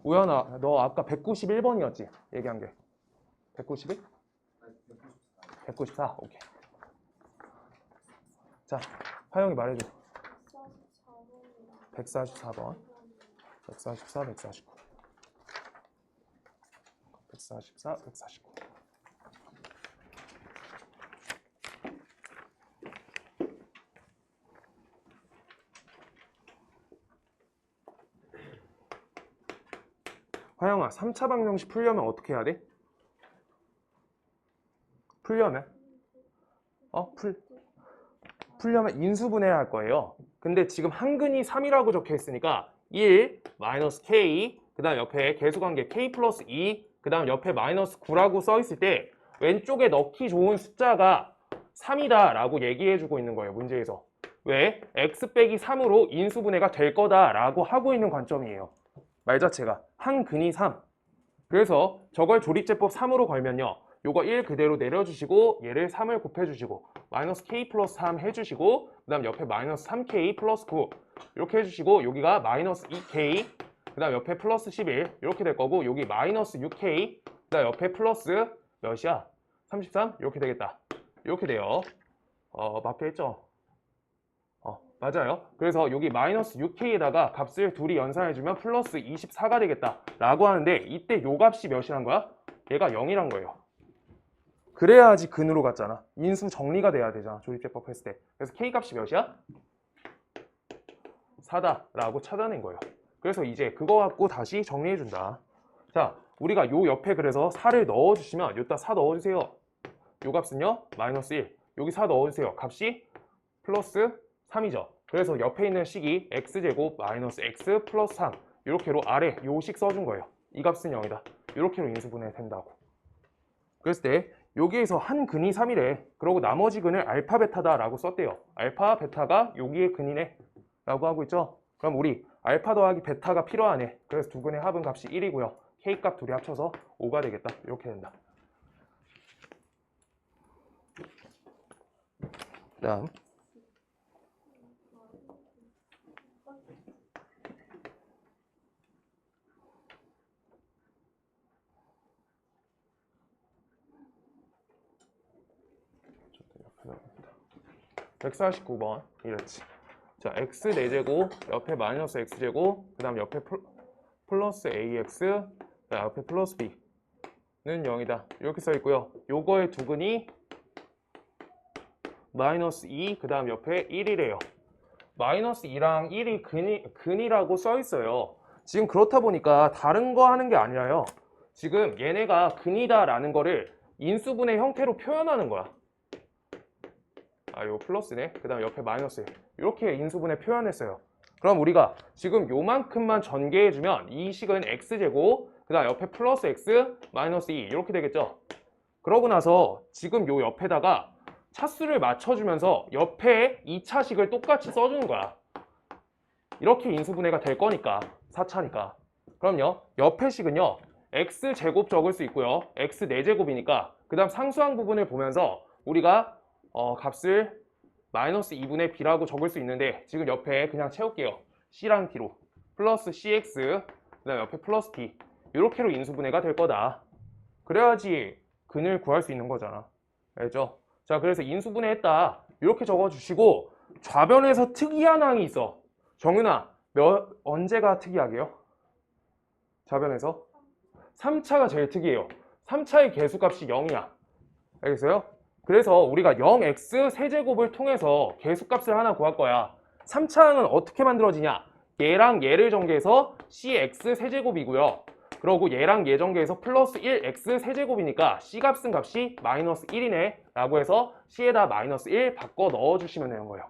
우연아, 너 아까 191번이었지? 얘기한 게. 191? 194? 오케이. 자, 화영이 말해줘. 144번. 144, 149. 144, 149. 화영아, 3차 방정식 풀려면 어떻게 해야 돼? 풀려면? 풀려면 인수분해를 할 거예요. 근데 지금 한근이 3이라고 적혀 있으니까 1, 마이너스 K, 그 다음 옆에 계수관계 K 플러스 2, 그 다음 옆에 마이너스 9라고 써 있을 때 왼쪽에 넣기 좋은 숫자가 3이다 라고 얘기해주고 있는 거예요, 문제에서. 왜? X 빼기 3으로 인수분해가 될 거다 라고 하고 있는 관점이에요. 말 자체가 한근이 3. 그래서 저걸 조립제법 3으로 걸면요 요거 1 그대로 내려주시고 얘를 3을 곱해주시고 마이너스 K 플러스 3 해주시고 그 다음 옆에 마이너스 3K 플러스 9 이렇게 해주시고 여기가 마이너스 2K 그 다음 옆에 플러스 11 이렇게 될 거고 여기 마이너스 6K 그 다음 옆에 플러스 몇이야? 33 이렇게 되겠다. 이렇게 돼요. 맞게 했죠? 맞아요. 그래서 여기 마이너스 6K에다가 값을 둘이 연산해주면 플러스 24가 되겠다 라고 하는데 이때 요 값이 몇이란 거야? 얘가 0이란 거예요. 그래야지 근으로 갔잖아. 인수 정리가 돼야 되잖아, 조립제법 했을 때. 그래서 K 값이 몇이야? 4다 라고 찾아낸 거예요. 그래서 이제 그거 갖고 다시 정리해준다. 자, 우리가 요 옆에 그래서 4를 넣어주시면 여기다 4 넣어주세요. 요 값은요 마이너스 1, 여기 4 넣어주세요. 값이 플러스 3이죠. 그래서 옆에 있는 식이 x제곱 마이너스 x 플러스 3 이렇게로 아래 요 식 써준 거예요. 이 값은 0이다. 이렇게로 인수분해 된다고. 그랬을 때 여기에서 한 근이 3이래. 그러고 나머지 근을 알파 베타다 라고 썼대요. 알파 베타가 여기의 근이네 라고 하고 있죠. 그럼 우리 알파 더하기 베타가 필요하네. 그래서 두 근의 합은 값이 1이고요 K 값 둘이 합쳐서 5가 되겠다. 이렇게 된다. 그 다음 옆에 149번 이랬지. 자, x 4제곱 옆에 마이너스 x제곱 그 다음 옆에 플러스 ax 그 옆에 플러스 b는 0이다 이렇게 써 있고요. 요거의 두 근이 마이너스 2 그 다음 옆에 1이래요. 마이너스 2랑 1이 근이라고 써 있어요. 지금 그렇다 보니까 다른 거 하는 게 아니라요. 지금 얘네가 근이다 라는 거를 인수분해 형태로 표현하는 거야. 이거 플러스네. 그 다음 옆에 마이너스 이렇게 인수분해 표현했어요. 그럼 우리가 지금 요만큼만 전개해주면 이 식은 x제곱 그 다음 옆에 플러스 x 마이너스 2 이렇게 되겠죠. 그러고 나서 지금 요 옆에다가 차수를 맞춰주면서 옆에 2차식을 똑같이 써주는 거야. 이렇게 인수분해가 될 거니까 4차니까. 그럼요 옆에 식은요 x제곱 적을 수 있고요 x 4제곱이니까 그 다음 상수항 부분을 보면서 우리가 값을 마이너스 2분의 b라고 적을 수 있는데 지금 옆에 그냥 채울게요. c랑 d로 플러스 cx 그 다음 옆에 플러스 d 이렇게로 인수분해가 될 거다. 그래야지 근을 구할 수 있는 거잖아. 알죠? 자, 그래서 인수분해 했다 이렇게 적어주시고 좌변에서 특이한 항이 있어. 정윤아 언제가 특이하게요? 좌변에서 3차가 제일 특이해요. 3차의 개수값이 0이야. 알겠어요? 그래서 우리가 0x 세제곱을 통해서 개수값을 하나 구할 거야. 3차항은 어떻게 만들어지냐? 얘랑 얘를 전개해서 cx 세제곱이고요. 그러고 얘랑 얘 전개해서 플러스 1x 세제곱이니까 c 값은 값이 마이너스 1이네 라고 해서 c에다 마이너스 1 바꿔 넣어주시면 되는 거예요.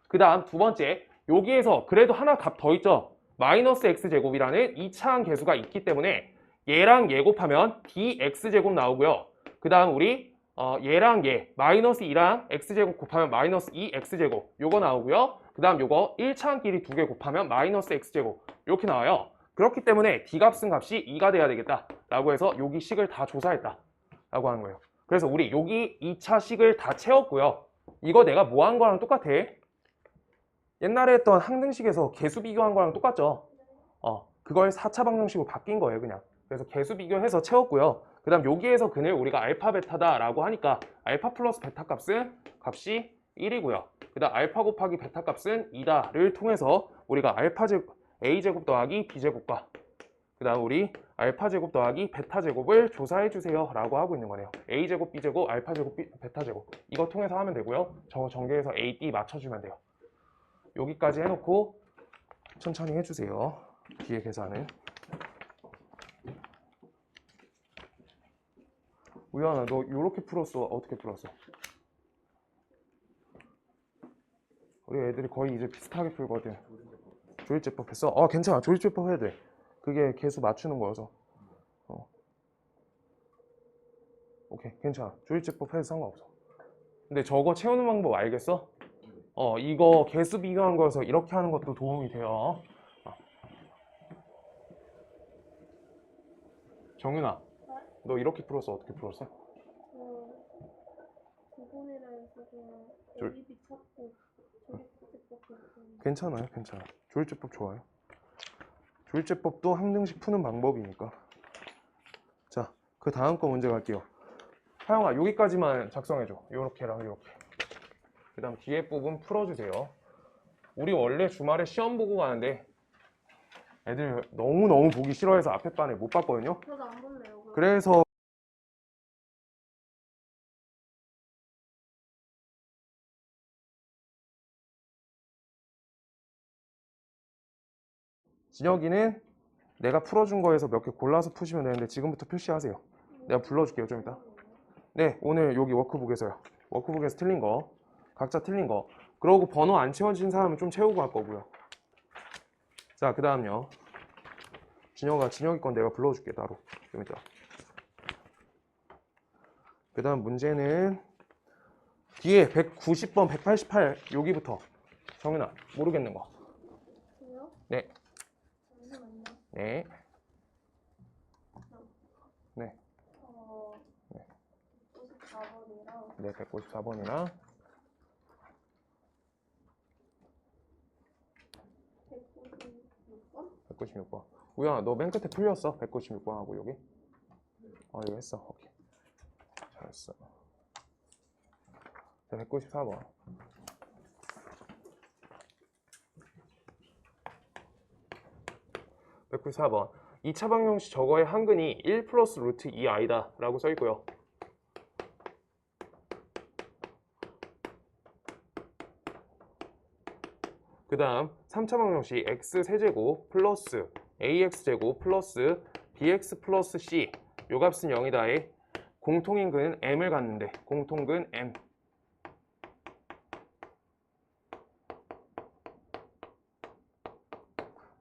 그 다음 두 번째, 여기에서 그래도 하나 값 더 있죠. 마이너스 x제곱이라는 2차항 계수가 있기 때문에 얘랑 얘 곱하면 dx제곱 나오고요. 그 다음 우리 얘랑 얘 마이너스 2랑 x제곱 곱하면 마이너스 2x제곱 요거 나오고요. 그 다음 요거 1차항끼리 두 개 곱하면 마이너스 x제곱 이렇게 나와요. 그렇기 때문에 d값은 값이 2가 돼야 되겠다 라고 해서 여기 식을 다 조사했다 라고 하는 거예요. 그래서 우리 여기 2차 식을 다 채웠고요. 이거 내가 뭐 한 거랑 똑같아? 옛날에 했던 항등식에서 개수 비교한 거랑 똑같죠? 그걸 4차 방정식으로 바뀐 거예요, 그냥. 그래서 개수 비교해서 채웠고요. 그 다음 여기에서 근을 우리가 알파 베타다 라고 하니까 알파 플러스 베타 값은 값이 1이고요. 그 다음 알파 곱하기 베타 값은 2다를 통해서 우리가 알파 제곱, a제곱 더하기 b제곱과 그 다음 우리 알파 제곱 더하기 베타 제곱을 조사해 주세요 라고 하고 있는 거네요. a제곱 b제곱 알파 제곱 베타 제곱 이거 통해서 하면 되고요. 저 전개해서 a, b 맞춰주면 돼요. 여기까지 해놓고 천천히 해주세요. 뒤에 계산은. 우연아, 너 이렇게 풀었어? 어떻게 풀었어? 우리 애들이 거의 이제 비슷하게 풀거든. 조립제법 했어? 괜찮아. 조립제법 해야 돼. 그게 개수 맞추는 거여서. 오케이, 괜찮아. 조립제법 해도 상관없어. 근데 저거 채우는 방법 알겠어? 이거 개수 비교한 거여서 이렇게 하는 것도 도움이 돼요. 정윤아, 너 이렇게 풀었어? 어떻게 풀었어? 구분이라 해서 그냥 줄- A, B 찾고 조립제법 괜찮아요, 괜찮아. 조립제법 좋아요. 조립제법도 항등식 푸는 방법이니까. 자, 그 다음 거 문제 갈게요. 하영아, 여기까지만 작성해줘. 요렇게랑 요렇게. 그 다음 뒤에 부분 풀어주세요. 우리 원래 주말에 시험 보고 가는데 애들 너무너무 보기 싫어해서 앞에 반에 못 봤거든요. 저도 안 볼래요. 그래서 진혁이는 내가 풀어준 거에서 몇 개 골라서 푸시면 되는데 지금부터 표시하세요. 내가 불러줄게요, 좀 이따. 네, 오늘 여기 워크북에서요. 워크북에서 틀린 거, 각자 틀린 거. 그러고 번호 안 채워진 사람은 좀 채우고 갈 거고요. 자, 그 다음요. 진혁이 건 내가 불러줄게, 따로. 좀 이따. 그 다음 문제는 뒤에 190번, 188 여기부터. 정윤아, 모르겠는 거. 그래요? 네, 잠시만요. 네, 네, 94번이랑 네, 154번이랑 196번? 196번. 우연아, 너 맨 끝에 풀렸어? 196번하고 여기? 이거 했어. 오케이. 잘했어. 자, 194번. 194번. 2차 방정식 저거의 한근이 1 플러스 루트 2i다 라고 써있고요. 그 다음 3차 방정식 x세제곱 플러스 ax제곱 플러스 bx 플러스 c 요 값은 0이다의 공통인근은 m을 갖는데 공통근 m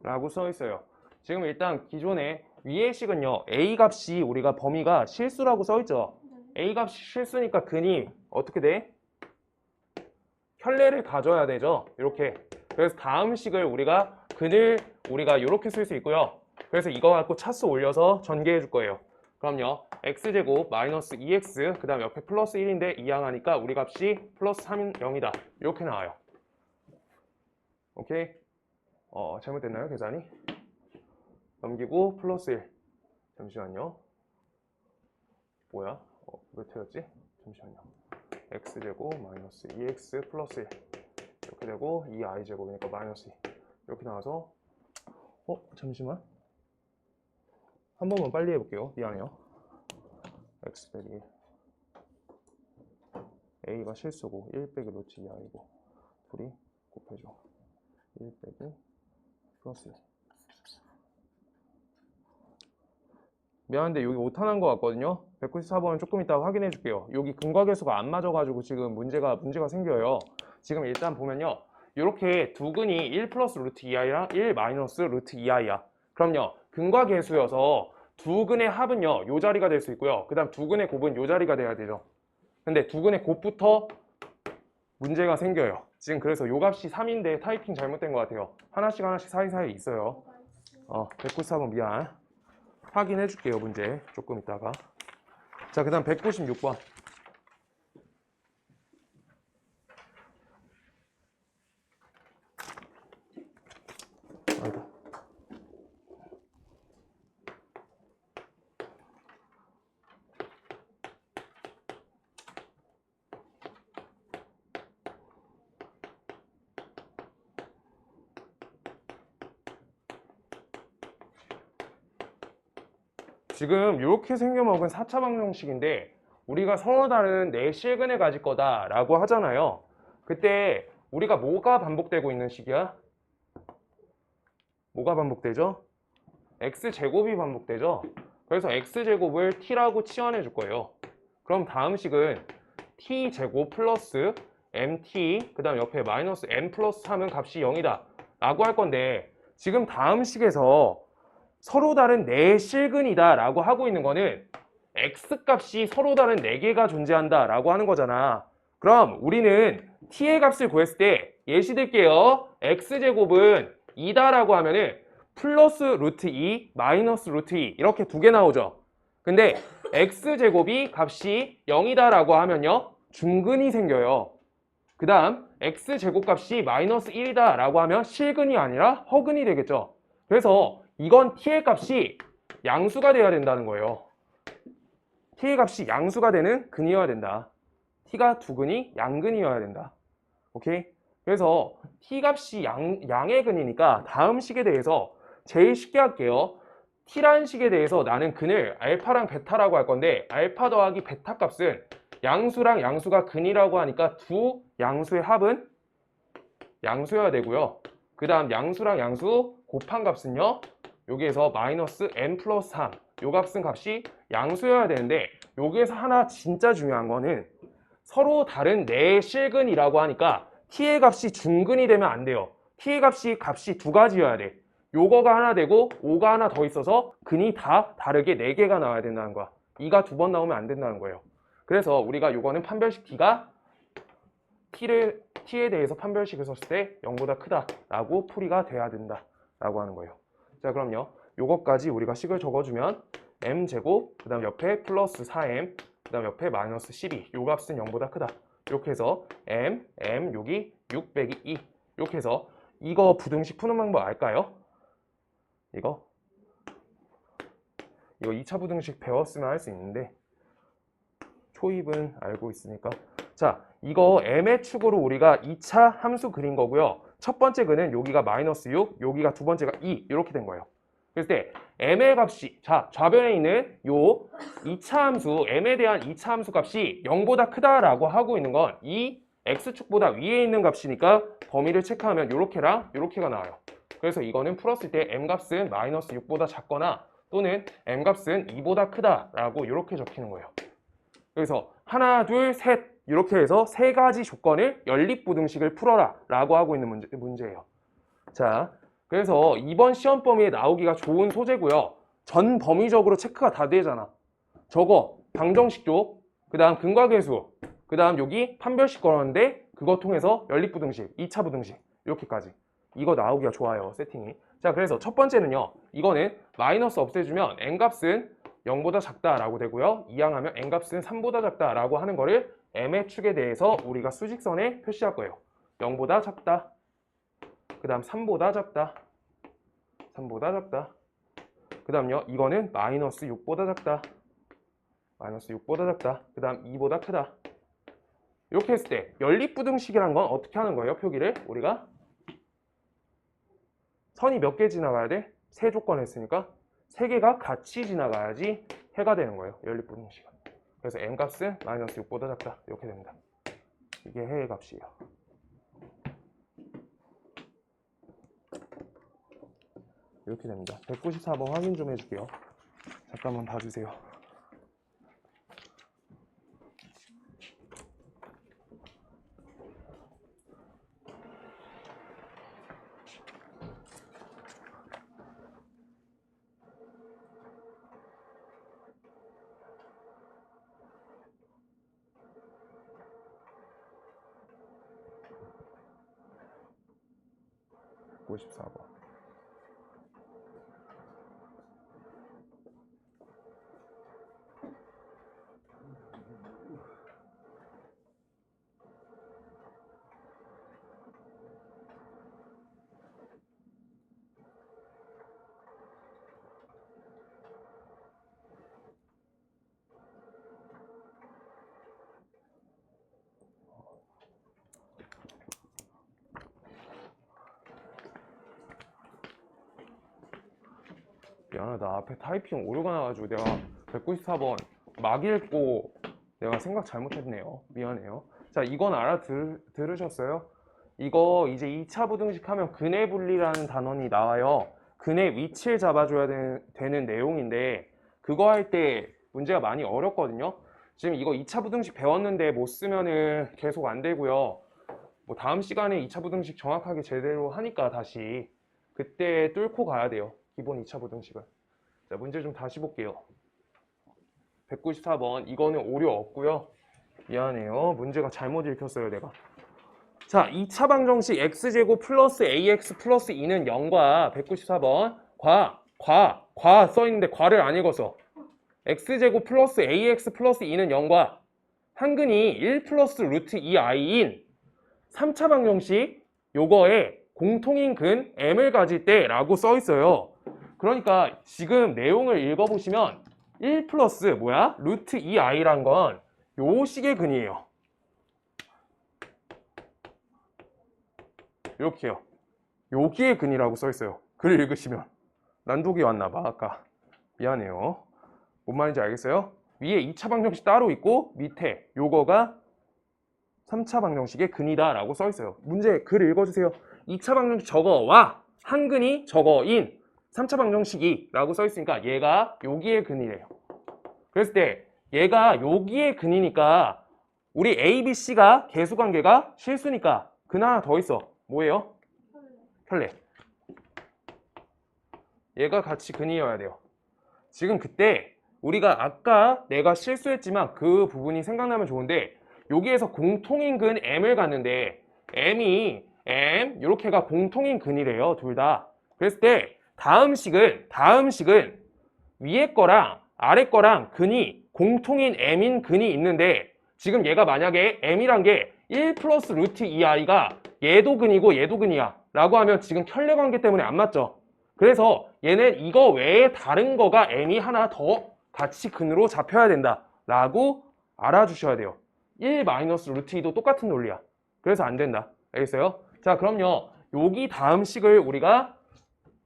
라고 써 있어요. 지금 일단 기존에 위의 식은요 a 값이 우리가 범위가 실수라고 써 있죠. a 값이 실수니까 근이 어떻게 돼? 혈례를 가져야 되죠. 이렇게. 그래서 다음 식을 우리가 근을 우리가 이렇게 쓸 수 있고요. 그래서 이거 갖고 차수 올려서 전개해 줄 거예요. 그럼요. x제곱 마이너스 2x 그 다음 옆에 플러스 1인데 이항하니까 우리 값이 플러스 3인 0이다. 이렇게 나와요. 오케이? 잘못됐나요? 계산이? 넘기고 플러스 1. 잠시만요. 뭐야? 몇 회였지? 잠시만요. x제곱 마이너스 2x 플러스 1 이렇게 되고 2i제곱이니까 마이너스 2 이렇게 나와서 잠시만 한 번만 빨리 해볼게요. 미안해요. x 빼기 1 a가 실수고 1 빼기 루트 2i고 둘이 곱해줘. 1 빼고 플러스 1. 미안한데 여기 오타난 것 같거든요. 194번은 조금 이따 확인해 줄게요. 여기 근과계수가 안 맞아가지고 지금 문제가 생겨요. 지금 일단 보면요. 이렇게 두 근이 1 플러스 루트 2i랑 1 마이너스 루트 2i야. 그럼요. 근과계수여서 두 근의 합은요. 요 자리가 될 수 있고요. 그 다음 두 근의 곱은 요 자리가 돼야 되죠. 근데 두 근의 곱부터 문제가 생겨요. 지금 그래서 요 값이 3인데 타이핑 잘못된 것 같아요. 하나씩 사이사이에 있어요. 194번 미안. 확인해 줄게요. 문제 조금 있다가. 자, 그 다음 196번. 아이고. 지금 이렇게 생겨먹은 4차 방정식인데 우리가 서로 다른 네 실근을 가질 거다라고 하잖아요. 그때 우리가 뭐가 반복되고 있는 식이야? 뭐가 반복되죠? x제곱이 반복되죠? 그래서 x제곱을 t라고 치환해 줄 거예요. 그럼 다음 식은 t제곱 플러스 mt 그 다음 옆에 마이너스 m 플러스 3은 값이 0이다 라고 할 건데 지금 다음 식에서 서로 다른 네 실근이다 라고 하고 있는 거는 x값이 서로 다른 4개가 존재한다 라고 하는 거잖아. 그럼 우리는 t의 값을 구했을 때 예시 들게요. x제곱은 2다 라고 하면은 플러스 루트 2 마이너스 루트 2 이렇게 두 개 나오죠. 근데 x제곱이 값이 0이다 라고 하면요 중근이 생겨요. 그 다음 x제곱 값이 마이너스 1이다 라고 하면 실근이 아니라 허근이 되겠죠. 그래서 이건 t의 값이 양수가 돼야 된다는 거예요. t의 값이 양수가 되는 근이어야 된다. t가 두근이 양근이어야 된다. 오케이? 그래서 t 값이 양의 근이니까 다음 식에 대해서 제일 쉽게 할게요. t라는 식에 대해서 나는 근을 알파랑 베타라고 할 건데 알파 더하기 베타 값은 양수랑 양수가 근이라고 하니까 두 양수의 합은 양수여야 되고요. 그 다음 양수랑 양수 곱한 값은요. 여기에서 마이너스 n 플러스 3 요 값은 값이 양수여야 되는데 여기에서 하나 진짜 중요한 거는 서로 다른 네 실근이라고 하니까 t의 값이 중근이 되면 안 돼요. t의 값이 두 가지여야 돼. 요거가 하나 되고 5가 하나 더 있어서 근이 다 다르게 4개가 나와야 된다는 거야. 2가 두 번 나오면 안 된다는 거예요. 그래서 우리가 요거는 판별식 t가 t에 대해서 판별식을 썼을 때 0보다 크다라고 풀이가 돼야 된다라고 하는 거예요. 자, 그럼요. 요거까지 우리가 식을 적어주면 m제곱, 그 다음 옆에 플러스 4m, 그 다음 옆에 마이너스 12, 요 값은 0보다 크다. 이렇게 해서 m, 여기 6 빼기 2 이렇게 해서 이거 부등식 푸는 방법 알까요? 이거 2차 부등식 배웠으면 할 수 있는데 초입은 알고 있으니까. 자, 이거 m의 축으로 우리가 2차 함수 그린 거고요. 첫 번째 근은 여기가 마이너스 6, 여기가 두 번째가 2 이렇게 된 거예요. 그랬을 때 m의 값이 자 좌변에 있는 요 2차 함수 m에 대한 2차 함수 값이 0보다 크다라고 하고 있는 건 이 x축보다 위에 있는 값이니까 범위를 체크하면 요렇게랑 요렇게가 나와요. 그래서 이거는 풀었을 때 m값은 마이너스 6보다 작거나 또는 m값은 2보다 크다라고 이렇게 적히는 거예요. 그래서 하나, 둘, 셋 이렇게 해서 세 가지 조건을 연립부등식을 풀어라 라고 하고 있는 문제예요. 자, 그래서 이번 시험 범위에 나오기가 좋은 소재고요. 전 범위적으로 체크가 다 되잖아. 저거 방정식 쪽, 그 다음 근과계수, 그 다음 여기 판별식 걸었는데 그거 통해서 연립부등식, 2차 부등식 이렇게까지. 이거 나오기가 좋아요, 세팅이. 자, 그래서 첫 번째는요. 이거는 마이너스 없애주면 n값은 0보다 작다라고 되고요. 이항하면 n값은 3보다 작다라고 하는 거를 m의 축에 대해서 우리가 수직선에 표시할 거예요. 0보다 작다. 그 다음 3보다 작다. 3보다 작다. 그 다음요. 이거는 마이너스 6보다 작다. 마이너스 6보다 작다. 그 다음 2보다 크다. 이렇게 했을 때 연립부등식이란 건 어떻게 하는 거예요? 표기를 우리가 선이 몇 개 지나가야 돼? 세 조건 했으니까 세 개가 같이 지나가야지 해가 되는 거예요. 연립부등식은. 그래서 m값은 마이너스 6보다 작다. 이렇게 됩니다. 이게 해의 값이에요. 이렇게 됩니다. 194번 확인 좀 해줄게요. 잠깐만 봐주세요. (94번) 미안하다. 앞에 타이핑 오류가 나가지고 내가 194번 막 읽고 내가 생각 잘못했네요. 미안해요. 자, 이건 들으셨어요? 이거 이제 2차 부등식 하면 근의 분리라는 단원이 나와요. 근의 위치를 잡아줘야 되는 내용인데 그거 할 때 문제가 많이 어렵거든요. 지금 이거 2차 부등식 배웠는데 못 쓰면은 계속 안 되고요. 뭐 다음 시간에 2차 부등식 정확하게 제대로 하니까 다시 그때 뚫고 가야 돼요. 기본 2차 부등식은. 자, 문제 좀 다시 볼게요. 194번 이거는 오류 없고요. 미안해요. 문제가 잘못 읽혔어요, 내가. 자, 2차 방정식 x제곱 플러스 ax 플러스 2는 0과 194번 과 써있는데 과를 안 읽어서 x제곱 플러스 ax 플러스 2는 0과 한근이 1 플러스 루트 2i인 3차 방정식 요거에 공통인 근 m을 가질 때 라고 써있어요. 그러니까 지금 내용을 읽어보시면 1 플러스 뭐야? 루트 2i란 건 요 식의 근이에요. 이렇게요. 여기에 근이라고 써있어요. 글 읽으시면. 난독이 왔나봐 아까. 미안해요. 뭔 말인지 알겠어요? 위에 2차 방정식 따로 있고 밑에 요거가 3차 방정식의 근이다 라고 써있어요. 문제 글 읽어주세요. 2차 방정식 저거와 한근이 저거인 3차 방정식이 라고 써있으니까 얘가 여기에 근이래요. 그랬을 때 얘가 여기에 근이니까 우리 A, B, C가 계수관계가 실수니까 근 하나 더 있어. 뭐예요? 혈례. 얘가 같이 근이어야 돼요. 지금 그때 우리가 아까 내가 실수했지만 그 부분이 생각나면 좋은데 여기에서 공통인 근 M을 갔는데 M이 M 이렇게가 공통인 근이래요. 둘 다. 그랬을 때 다음 식은 위에 거랑 아래 거랑 근이 공통인 M인 근이 있는데 지금 얘가 만약에 M이란 게 1 플러스 루트 2i가 얘도 근이고 얘도 근이야 라고 하면 지금 혈례 관계 때문에 안 맞죠. 그래서 얘는 이거 외에 다른 거가 M이 하나 더 같이 근으로 잡혀야 된다 라고 알아주셔야 돼요. 1 마이너스 루트 2도 똑같은 논리야. 그래서 안 된다. 알겠어요? 자, 그럼요. 여기 다음 식을 우리가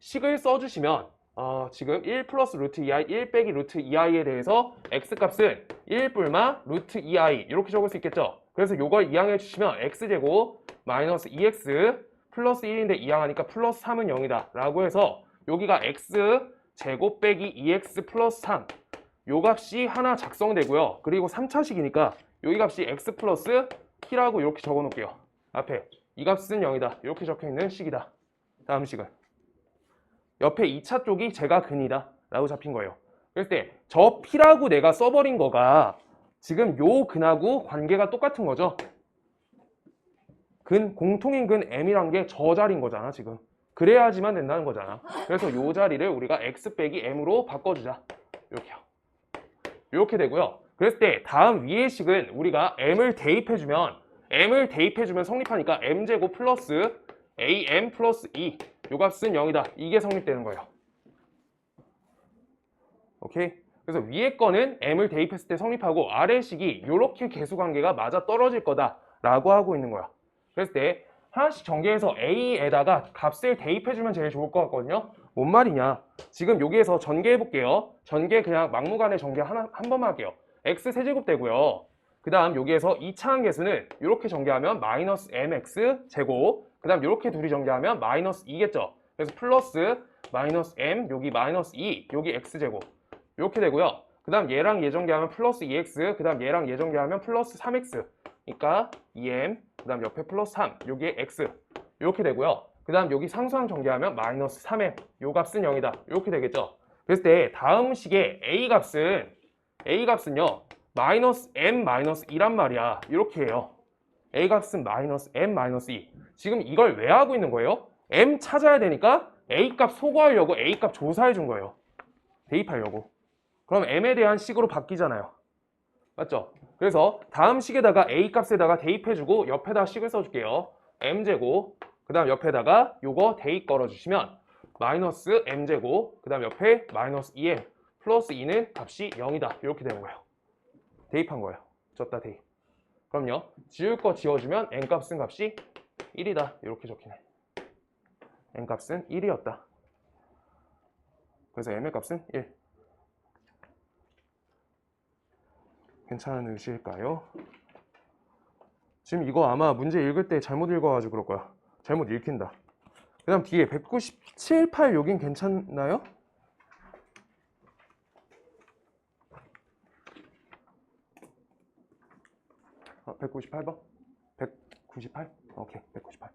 식을 써주시면 지금 1 플러스 루트 2i, 1 빼기 루트 2i에 대해서 x값은 1 뿔마 루트 2i 이렇게 적을 수 있겠죠? 그래서 요걸 이항해 주시면 x제곱 마이너스 2x 플러스 1인데 이항하니까 플러스 3은 0이다 라고 해서 여기가 x제곱 빼기 2x 플러스 3 요 값이 하나 작성되고요. 그리고 3차식이니까 여기 값이 x 플러스 t라고 이렇게 적어 놓을게요. 앞에 이 값은 0이다 이렇게 적혀 있는 식이다. 다음 식은 옆에 2차 쪽이 제가 근이다 라고 잡힌 거예요. 그랬을 때 저 p라고 내가 써버린 거가 지금 요 근하고 관계가 똑같은 거죠. 공통인 근 m이란 게 저 자리인 거잖아 지금. 그래야지만 된다는 거잖아. 그래서 요 자리를 우리가 x 빼기 m으로 바꿔주자. 이렇게요. 이렇게 되고요. 그랬을 때 다음 위의 식은 우리가 m을 대입해주면 성립하니까 m제곱 플러스 am 플러스 2 요 값은 0이다. 이게 성립되는 거예요. 오케이? 그래서 위에 거는 m을 대입했을 때 성립하고 아래 식이 이렇게 계수관계가 맞아 떨어질 거다 라고 하고 있는 거야. 그랬을 때 하나씩 전개해서 a에다가 값을 대입해주면 제일 좋을 것 같거든요. 뭔 말이냐? 지금 여기에서 전개해 볼게요. 전개 그냥 막무가내 전개 한 번만 할게요. x 세제곱 되고요. 그 다음 여기에서 2차 함계수는 이렇게 전개하면 마이너스 mx 제곱 그 다음 이렇게 둘이 전개하면 마이너스 2겠죠. 그래서 플러스 마이너스 m, 여기 마이너스 2, 여기 x제곱 이렇게 되고요. 그 다음 얘랑 얘 전개하면 플러스 2x, 그 다음 얘랑 얘 전개하면 플러스 3x, 그러니까 2m, 그 다음 옆에 플러스 3, 여기에 x 이렇게 되고요. 그 다음 여기 상수항 전개하면 마이너스 3m, 요 값은 0이다 이렇게 되겠죠. 그랬을 때 다음 식의 a 값은요 마이너스 m 마이너스 2란 말이야. 이렇게 해요. a 값은 마이너스 m 마이너스 2. 지금 이걸 왜 하고 있는 거예요? m 찾아야 되니까 a 값 소거하려고 a 값 조사해 준 거예요. 대입하려고. 그럼 m에 대한 식으로 바뀌잖아요. 맞죠? 그래서 다음 식에다가 a 값에다가 대입해주고 옆에다 식을 써줄게요. m제곱, 그 다음 옆에다가 요거 대입 걸어주시면 마이너스 m제곱, 그 다음 옆에 마이너스 2m 플러스 2는 값이 0이다 이렇게 되는 거예요. 대입한 거예요. 졌다 대입. 그럼요. 지울 거 지워주면 n 값은 값이 1이다 이렇게 적히네. n 값은 1이었다. 그래서 m의 값은 1. 괜찮으실까요? 지금 이거 아마 문제 읽을 때 잘못 읽어가지고 그럴 거야. 잘못 읽힌다. 그 다음 뒤에 197, 8 여긴 괜찮나요? 아, 198번? 198? 오케이, 198.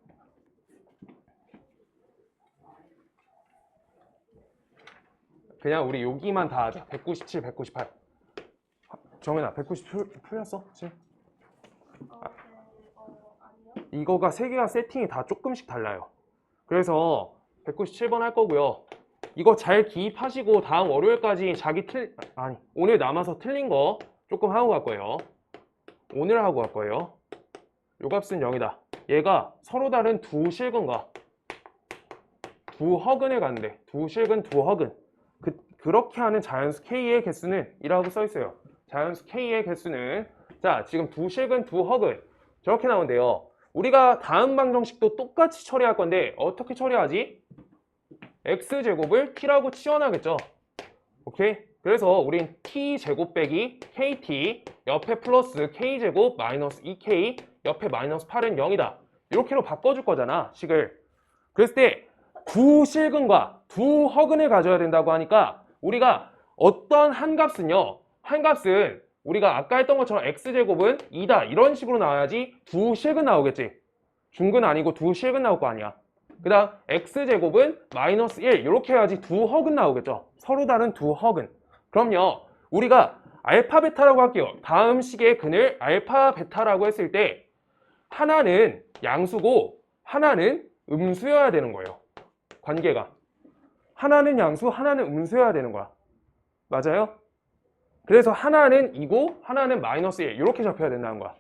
그냥 우리 여기만 다 하자. 197, 198. 정현아, 197 풀렸어? 지금? 네. 아니요. 이거가 세 개가 세팅이 다 조금씩 달라요. 그래서 197번 할 거고요. 이거 잘 기입하시고 다음 월요일까지 오늘 남아서 틀린 거 조금 하고 갈 거예요. 오늘 하고 갈 거예요. 요 값은 0이다. 얘가 서로 다른 두 실근과 두 허근을 갖는데 두 실근 두 허근 그렇게 하는 자연수 K의 개수는 이라고 써 있어요. 자연수 K의 개수는 자 지금 두 실근 두 허근 저렇게 나오는데요. 우리가 다음 방정식도 똑같이 처리할 건데 어떻게 처리하지? x제곱을 t라고 치환하겠죠. 오케이? 그래서 우린 t제곱 빼기 kt 옆에 플러스 k제곱 마이너스 2k 옆에 마이너스 8은 0이다. 이렇게로 바꿔줄 거잖아, 식을. 그랬을 때 두 실근과 두 허근을 가져야 된다고 하니까 우리가 어떤 한 값은요. 한 값은 우리가 아까 했던 것처럼 x제곱은 2다. 이런 식으로 나와야지 두 실근 나오겠지. 중근 아니고 두 실근 나올 거 아니야. 그 다음 x제곱은 마이너스 1 이렇게 해야지 두 허근 나오겠죠. 서로 다른 두 허근. 그럼요. 우리가 알파 베타라고 할게요. 다음 식의 근을 알파 베타라고 했을 때 하나는 양수고 하나는 음수여야 되는 거예요. 관계가. 하나는 양수, 하나는 음수여야 되는 거야. 맞아요? 그래서 하나는 2고 하나는 마이너스 1 이렇게 잡혀야 된다는 거야.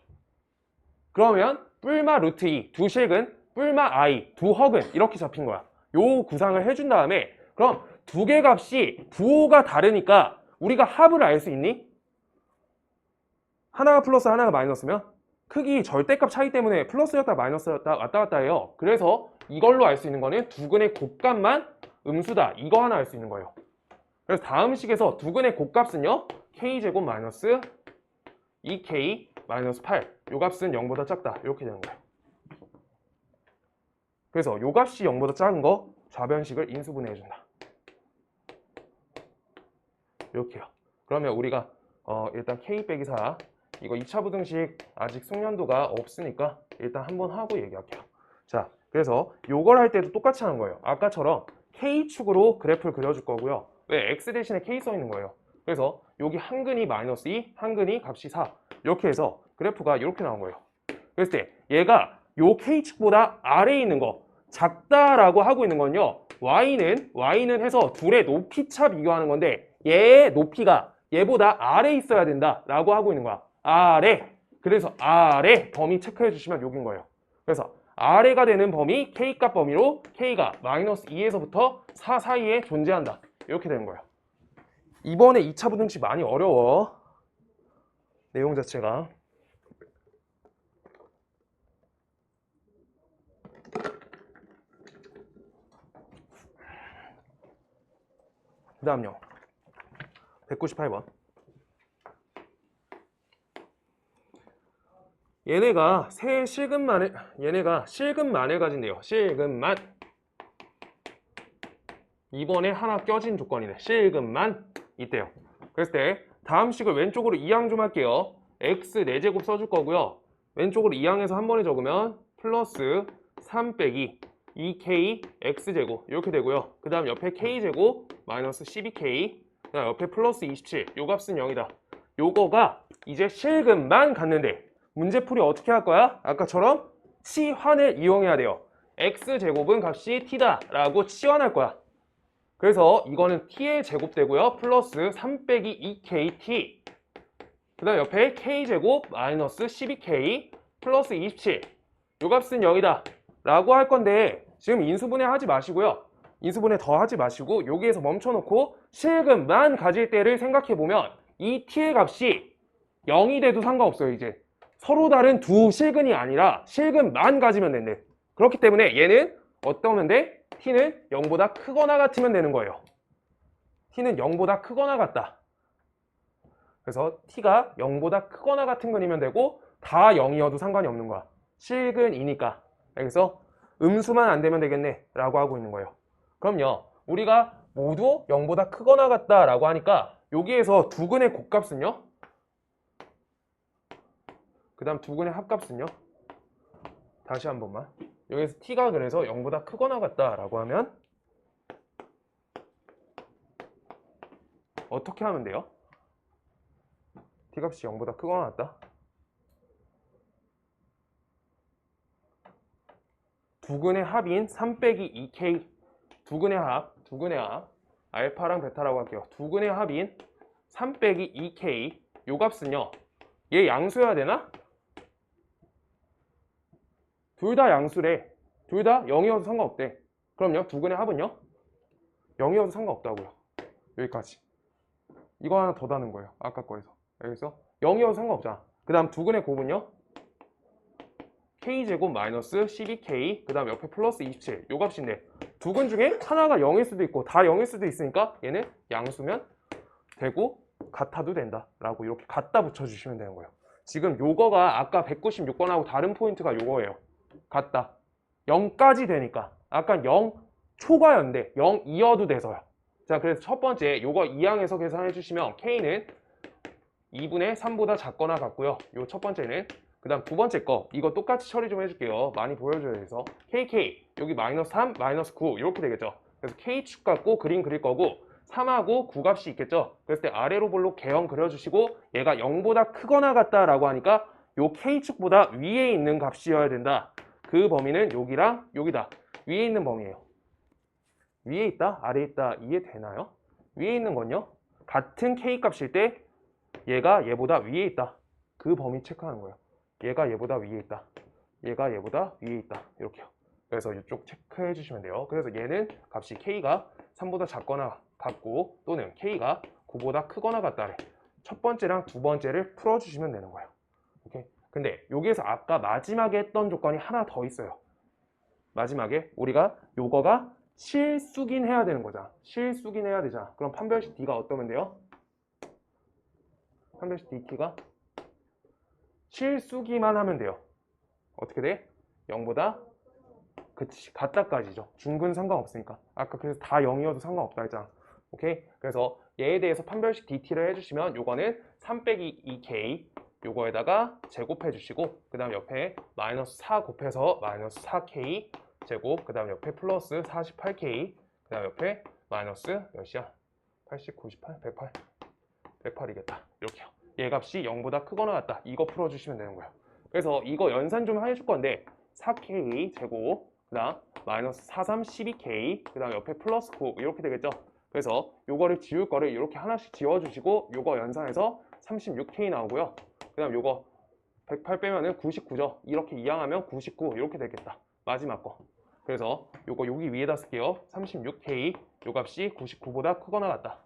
그러면 뿔마 루트 2 두 실근, 뿔마 i 두 허근 이렇게 잡힌 거야. 요 구상을 해준 다음에 그럼 두 개 값이 부호가 다르니까 우리가 합을 알 수 있니? 하나가 플러스 하나가 마이너스면 크기 절대값 차이 때문에 플러스였다 마이너스였다 왔다 갔다 해요. 그래서 이걸로 알 수 있는 거는 두 근의 곱값만 음수다. 이거 하나 알 수 있는 거예요. 그래서 다음 식에서 두 근의 곱값은요. k제곱 마이너스 2k 마이너스 8. 요 값은 0보다 작다. 이렇게 되는 거예요. 그래서 요 값이 0보다 작은 거 좌변식을 인수분해해 준다. 이렇게요. 그러면 우리가 일단 k 빼기 4 이거 2차 부등식 아직 숙련도가 없으니까 일단 한번 하고 얘기할게요. 자, 그래서 요걸 할 때도 똑같이 하는 거예요. 아까처럼 K축으로 그래프를 그려줄 거고요. 왜? X 대신에 K 써 있는 거예요. 그래서 여기 한 근이 마이너스 2, 한 근이 값이 4 이렇게 해서 그래프가 이렇게 나온 거예요. 그랬을 때 얘가 요 K축보다 아래에 있는 거 작다라고 하고 있는 건요. Y는 해서 둘의 높이차 비교하는 건데 얘의 높이가 얘보다 아래에 있어야 된다 라고 하고 있는 거야. 아래. 그래서 아래 범위 체크해 주시면 여긴 거예요. 그래서 아래가 되는 범위 K값 범위로 K가 마이너스 2에서부터 4 사이에 존재한다. 이렇게 되는 거예요. 이번에 2차 부등식 많이 어려워. 내용 자체가. 그 다음요. 198번. 얘네가 얘네가 실근만을 가진대요. 실근만. 이번에 하나 껴진 조건이네. 실근만 있대요. 그랬을 때 다음 식을 왼쪽으로 이항 좀 할게요. x 4제곱 써줄 거고요. 왼쪽으로 이항해서 한 번에 적으면 플러스 3 빼기 2k x제곱 이렇게 되고요. 그 다음 옆에 k제곱 마이너스 12k 그 다음 옆에 플러스 27 요 값은 0이다. 요거가 이제 실근만 갔는데 문제풀이 어떻게 할 거야? 아까처럼 치환을 이용해야 돼요. x제곱은 값이 t다 라고 치환할 거야. 그래서 이거는 t의 제곱되고요. 플러스 3 빼기 2kt 그 다음 옆에 k제곱 마이너스 12k 플러스 27 요 값은 0이다 라고 할 건데 지금 인수분해 하지 마시고요. 인수분해 더 하지 마시고 여기에서 멈춰놓고 실근만 가질 때를 생각해보면 이 t의 값이 0이 돼도 상관없어요. 이제 서로 다른 두 실근이 아니라 실근만 가지면 된대. 그렇기 때문에 얘는 어떠면 돼? t는 0보다 크거나 같으면 되는 거예요. t는 0보다 크거나 같다. 그래서 t가 0보다 크거나 같은 근이면 되고 다 0이어도 상관이 없는 거야. 실근이니까. 그래서 음수만 안 되면 되겠네 라고 하고 있는 거예요. 그럼요. 우리가 모두 0보다 크거나 같다 라고 하니까 여기에서 두근의 곱값은요? 그 다음 두근의 합값은요? 다시 한 번만. 여기서 t가 그래서 0보다 크거나 같다 라고 하면 어떻게 하면 돼요? t값이 0보다 크거나 같다? 두근의 합인 3 빼기 2k 두근의 합 알파랑 베타라고 할게요. 두근의 합인 3 빼기 2k 요 값은요. 얘 양수여야 되나? 둘 다 양수래. 둘 다 0이어도 상관없대. 그럼요. 두근의 합은요? 0이어도 상관없다고요. 여기까지. 이거 하나 더 다는 거예요. 아까 거에서. 여기서 0이어도 상관없잖아. 그 다음 두근의 곱은요? k제곱 마이너스 12k 그 다음 옆에 플러스 27 요 값인데 두근 중에 하나가 0일 수도 있고 다 0일 수도 있으니까 얘는 양수면 되고 같아도 된다 라고 이렇게 갖다 붙여주시면 되는 거예요. 지금 요거가 아까 196번하고 다른 포인트가 요거예요. 같다. 0까지 되니까 아까 0 초과였는데 0이어도 돼서요. 자, 그래서 첫 번째 요거 이항해서 계산해 주시면 k는 2분의 3보다 작거나 같고요. 요 첫 번째는 그 다음 두 번째 거 이거 똑같이 처리 좀 해줄게요. 많이 보여줘야 돼서 kk 여기 마이너스 3, 마이너스 9 이렇게 되겠죠. 그래서 k축 갖고 그림 그릴 거고 3하고 9 값이 있겠죠. 그랬을 때 아래로 볼록 개형 그려주시고 얘가 0보다 크거나 같다라고 하니까 요 k축보다 위에 있는 값이어야 된다. 그 범위는 여기랑 여기다. 위에 있는 범위예요. 위에 있다, 아래에 있다 이해되나요? 위에 있는 건요. 같은 k 값일 때 얘가 얘보다 위에 있다. 그 범위 체크하는 거예요. 얘가 얘보다 위에 있다. 얘가 얘보다 위에 있다. 이렇게요. 그래서 이쪽 체크해 주시면 돼요. 그래서 얘는 값이 k가 3보다 작거나 같고 또는 k가 9보다 크거나 같다래. 첫 번째랑 두 번째를 풀어주시면 되는 거예요. 오케이? 근데 여기에서 아까 마지막에 했던 조건이 하나 더 있어요. 마지막에 우리가 요거가 실수긴 해야 되는 거잖아. 실수긴 해야 되잖아. 그럼 판별식 d가 어떠면 돼요? 판별식 dt가 실수기만 하면 돼요. 어떻게 돼? 0보다 그치 같다까지죠. 중근 상관없으니까. 아까 그래서 다 0이어도 상관없다 했잖아. 오케이? 그래서 얘에 대해서 판별식 dt를 해주시면 요거는 3 빼기 2k 요거에다가 제곱해 주시고 그 다음 옆에 마이너스 4 곱해서 마이너스 4k 제곱 그 다음 옆에 플러스 48k 그 다음 옆에 마이너스 몇이야? 80, 98, 108 108이겠다. 이렇게요. 얘 값이 0보다 크거나 같다. 이거 풀어주시면 되는 거예요. 그래서 이거 연산 좀 해줄 건데 4k 제곱 그 다음 마이너스 43 12k 그 다음 옆에 플러스 9 이렇게 되겠죠. 그래서 요거를 지울 거를 이렇게 하나씩 지워주시고 요거 연산해서 36k 나오고요. 그 다음 요거 108 빼면은 99죠. 이렇게 이항하면 99 이렇게 되겠다. 마지막 거. 그래서 요거 여기 위에다 쓸게요. 36k 요 값이 99보다 크거나 같다.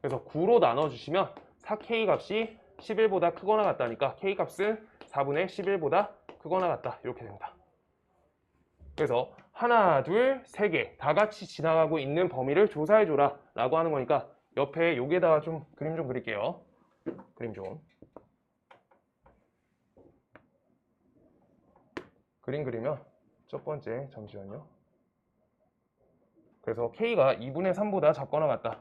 그래서 9로 나눠주시면 4k 값이 11보다 크거나 같다니까 k 값은 4분의 11보다 크거나 같다. 이렇게 됩니다. 그래서 하나, 둘, 세 개 다 같이 지나가고 있는 범위를 조사해줘라 라고 하는 거니까 옆에 여기에다가 좀 그림 좀 그릴게요. 그림 좀. 그림 그리면 첫 번째 잠시만요. 그래서 K가 2분의 3보다 작거나 같다.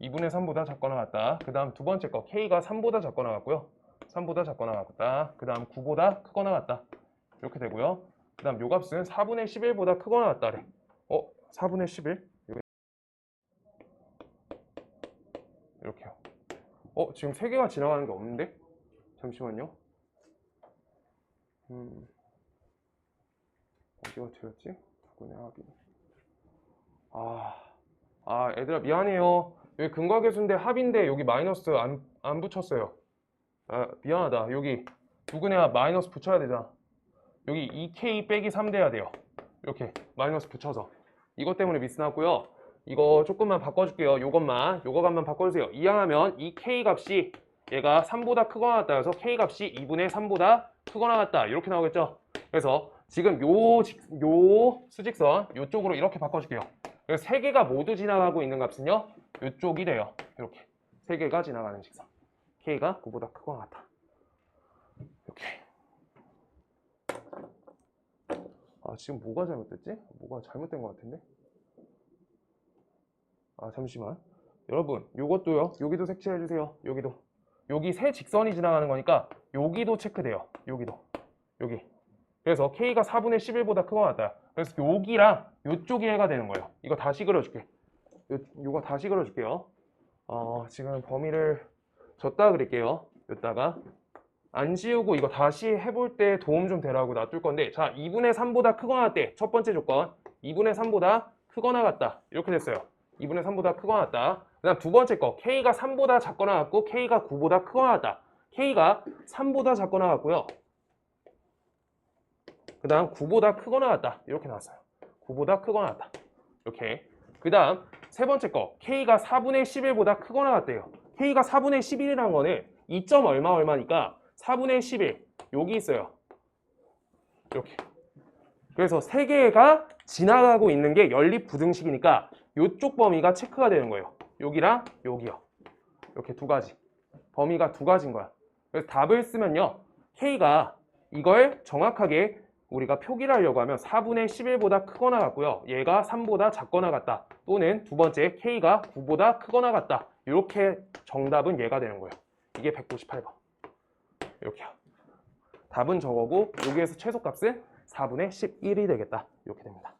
2분의 3보다 작거나 같다. 그 다음 두 번째 거 K가 3보다 작거나 같고요. 3보다 작거나 같다. 그 다음 9보다 크거나 같다. 이렇게 되고요. 그 다음 요 값은 4분의 11보다 크거나 같다래. 4분의 11? 이렇게요. 지금 3개가 지나가는 게 없는데? 잠시만요. 어디가 틀렸지? 누구냐, 합이. 얘들아, 미안해요. 여기 근과계수인데 합인데 여기 마이너스 안 붙였어요. 미안하다. 여기 누구냐 마이너스 붙여야 되잖아. 여기 2k 빼기 3 돼야 돼요. 이렇게 마이너스 붙여서. 이것 때문에 미스 났고요. 이거 조금만 바꿔줄게요. 요거 값만 바꿔주세요. 이항하면 이 k 값이 얘가 3보다 크거나 같다 해서 k 값이 2분의 3보다 크거나 같다. 이렇게 나오겠죠. 그래서 지금 요 수직선 요쪽으로 이렇게 바꿔줄게요. 그래서 3개가 모두 지나가고 있는 값은요. 요쪽이 돼요. 이렇게 3개가 지나가는 직선. k가 9보다 크거나 같다. 이렇게. 지금 뭐가 잘못됐지? 뭐가 잘못된 것 같은데? 잠시만. 여러분, 요것도요. 여기도 색칠해주세요. 여기도. 여기 세 직선이 지나가는 거니까 여기도 체크돼요. 여기도. 여기. 그래서 K가 4분의 11보다 크거나 같다. 그래서 여기랑 요쪽이 해가 되는 거예요. 이거 다시 그려줄게. 요거 다시 그려줄게요. 지금 범위를 줬다 그릴게요. 여기다가. 안 지우고 이거 다시 해볼 때 도움 좀 되라고 놔둘 건데, 자, 2분의 3보다 크거나 같대. 첫 번째 조건. 2분의 3보다 크거나 같다. 이렇게 됐어요. 2분의 3보다 크거나 같다. 그 다음 두 번째 거. K가 3보다 작거나 같고, K가 9보다 크거나 같다. K가 3보다 작거나 같고요. 그 다음 9보다 크거나 같다. 이렇게 나왔어요. 9보다 크거나 같다. 이렇게. 그 다음 세 번째 거. K가 4분의 11보다 크거나 같대요. K가 4분의 11이라는 거는 2점 얼마니까 4분의 11 여기 있어요. 이렇게. 그래서 세 개가 지나가고 있는 게 연립부등식이니까 이쪽 범위가 체크가 되는 거예요. 여기랑 여기요. 이렇게 두 가지. 범위가 두 가지인 거야. 그래서 답을 쓰면요. K가 이걸 정확하게 우리가 표기를 하려고 하면 4분의 11보다 크거나 같고요. 얘가 3보다 작거나 같다. 또는 두 번째 K가 9보다 크거나 같다. 이렇게 정답은 얘가 되는 거예요. 이게 198번. 이렇게요. 답은 저거고 여기에서 최소값은 4분의 11이 되겠다. 이렇게 됩니다.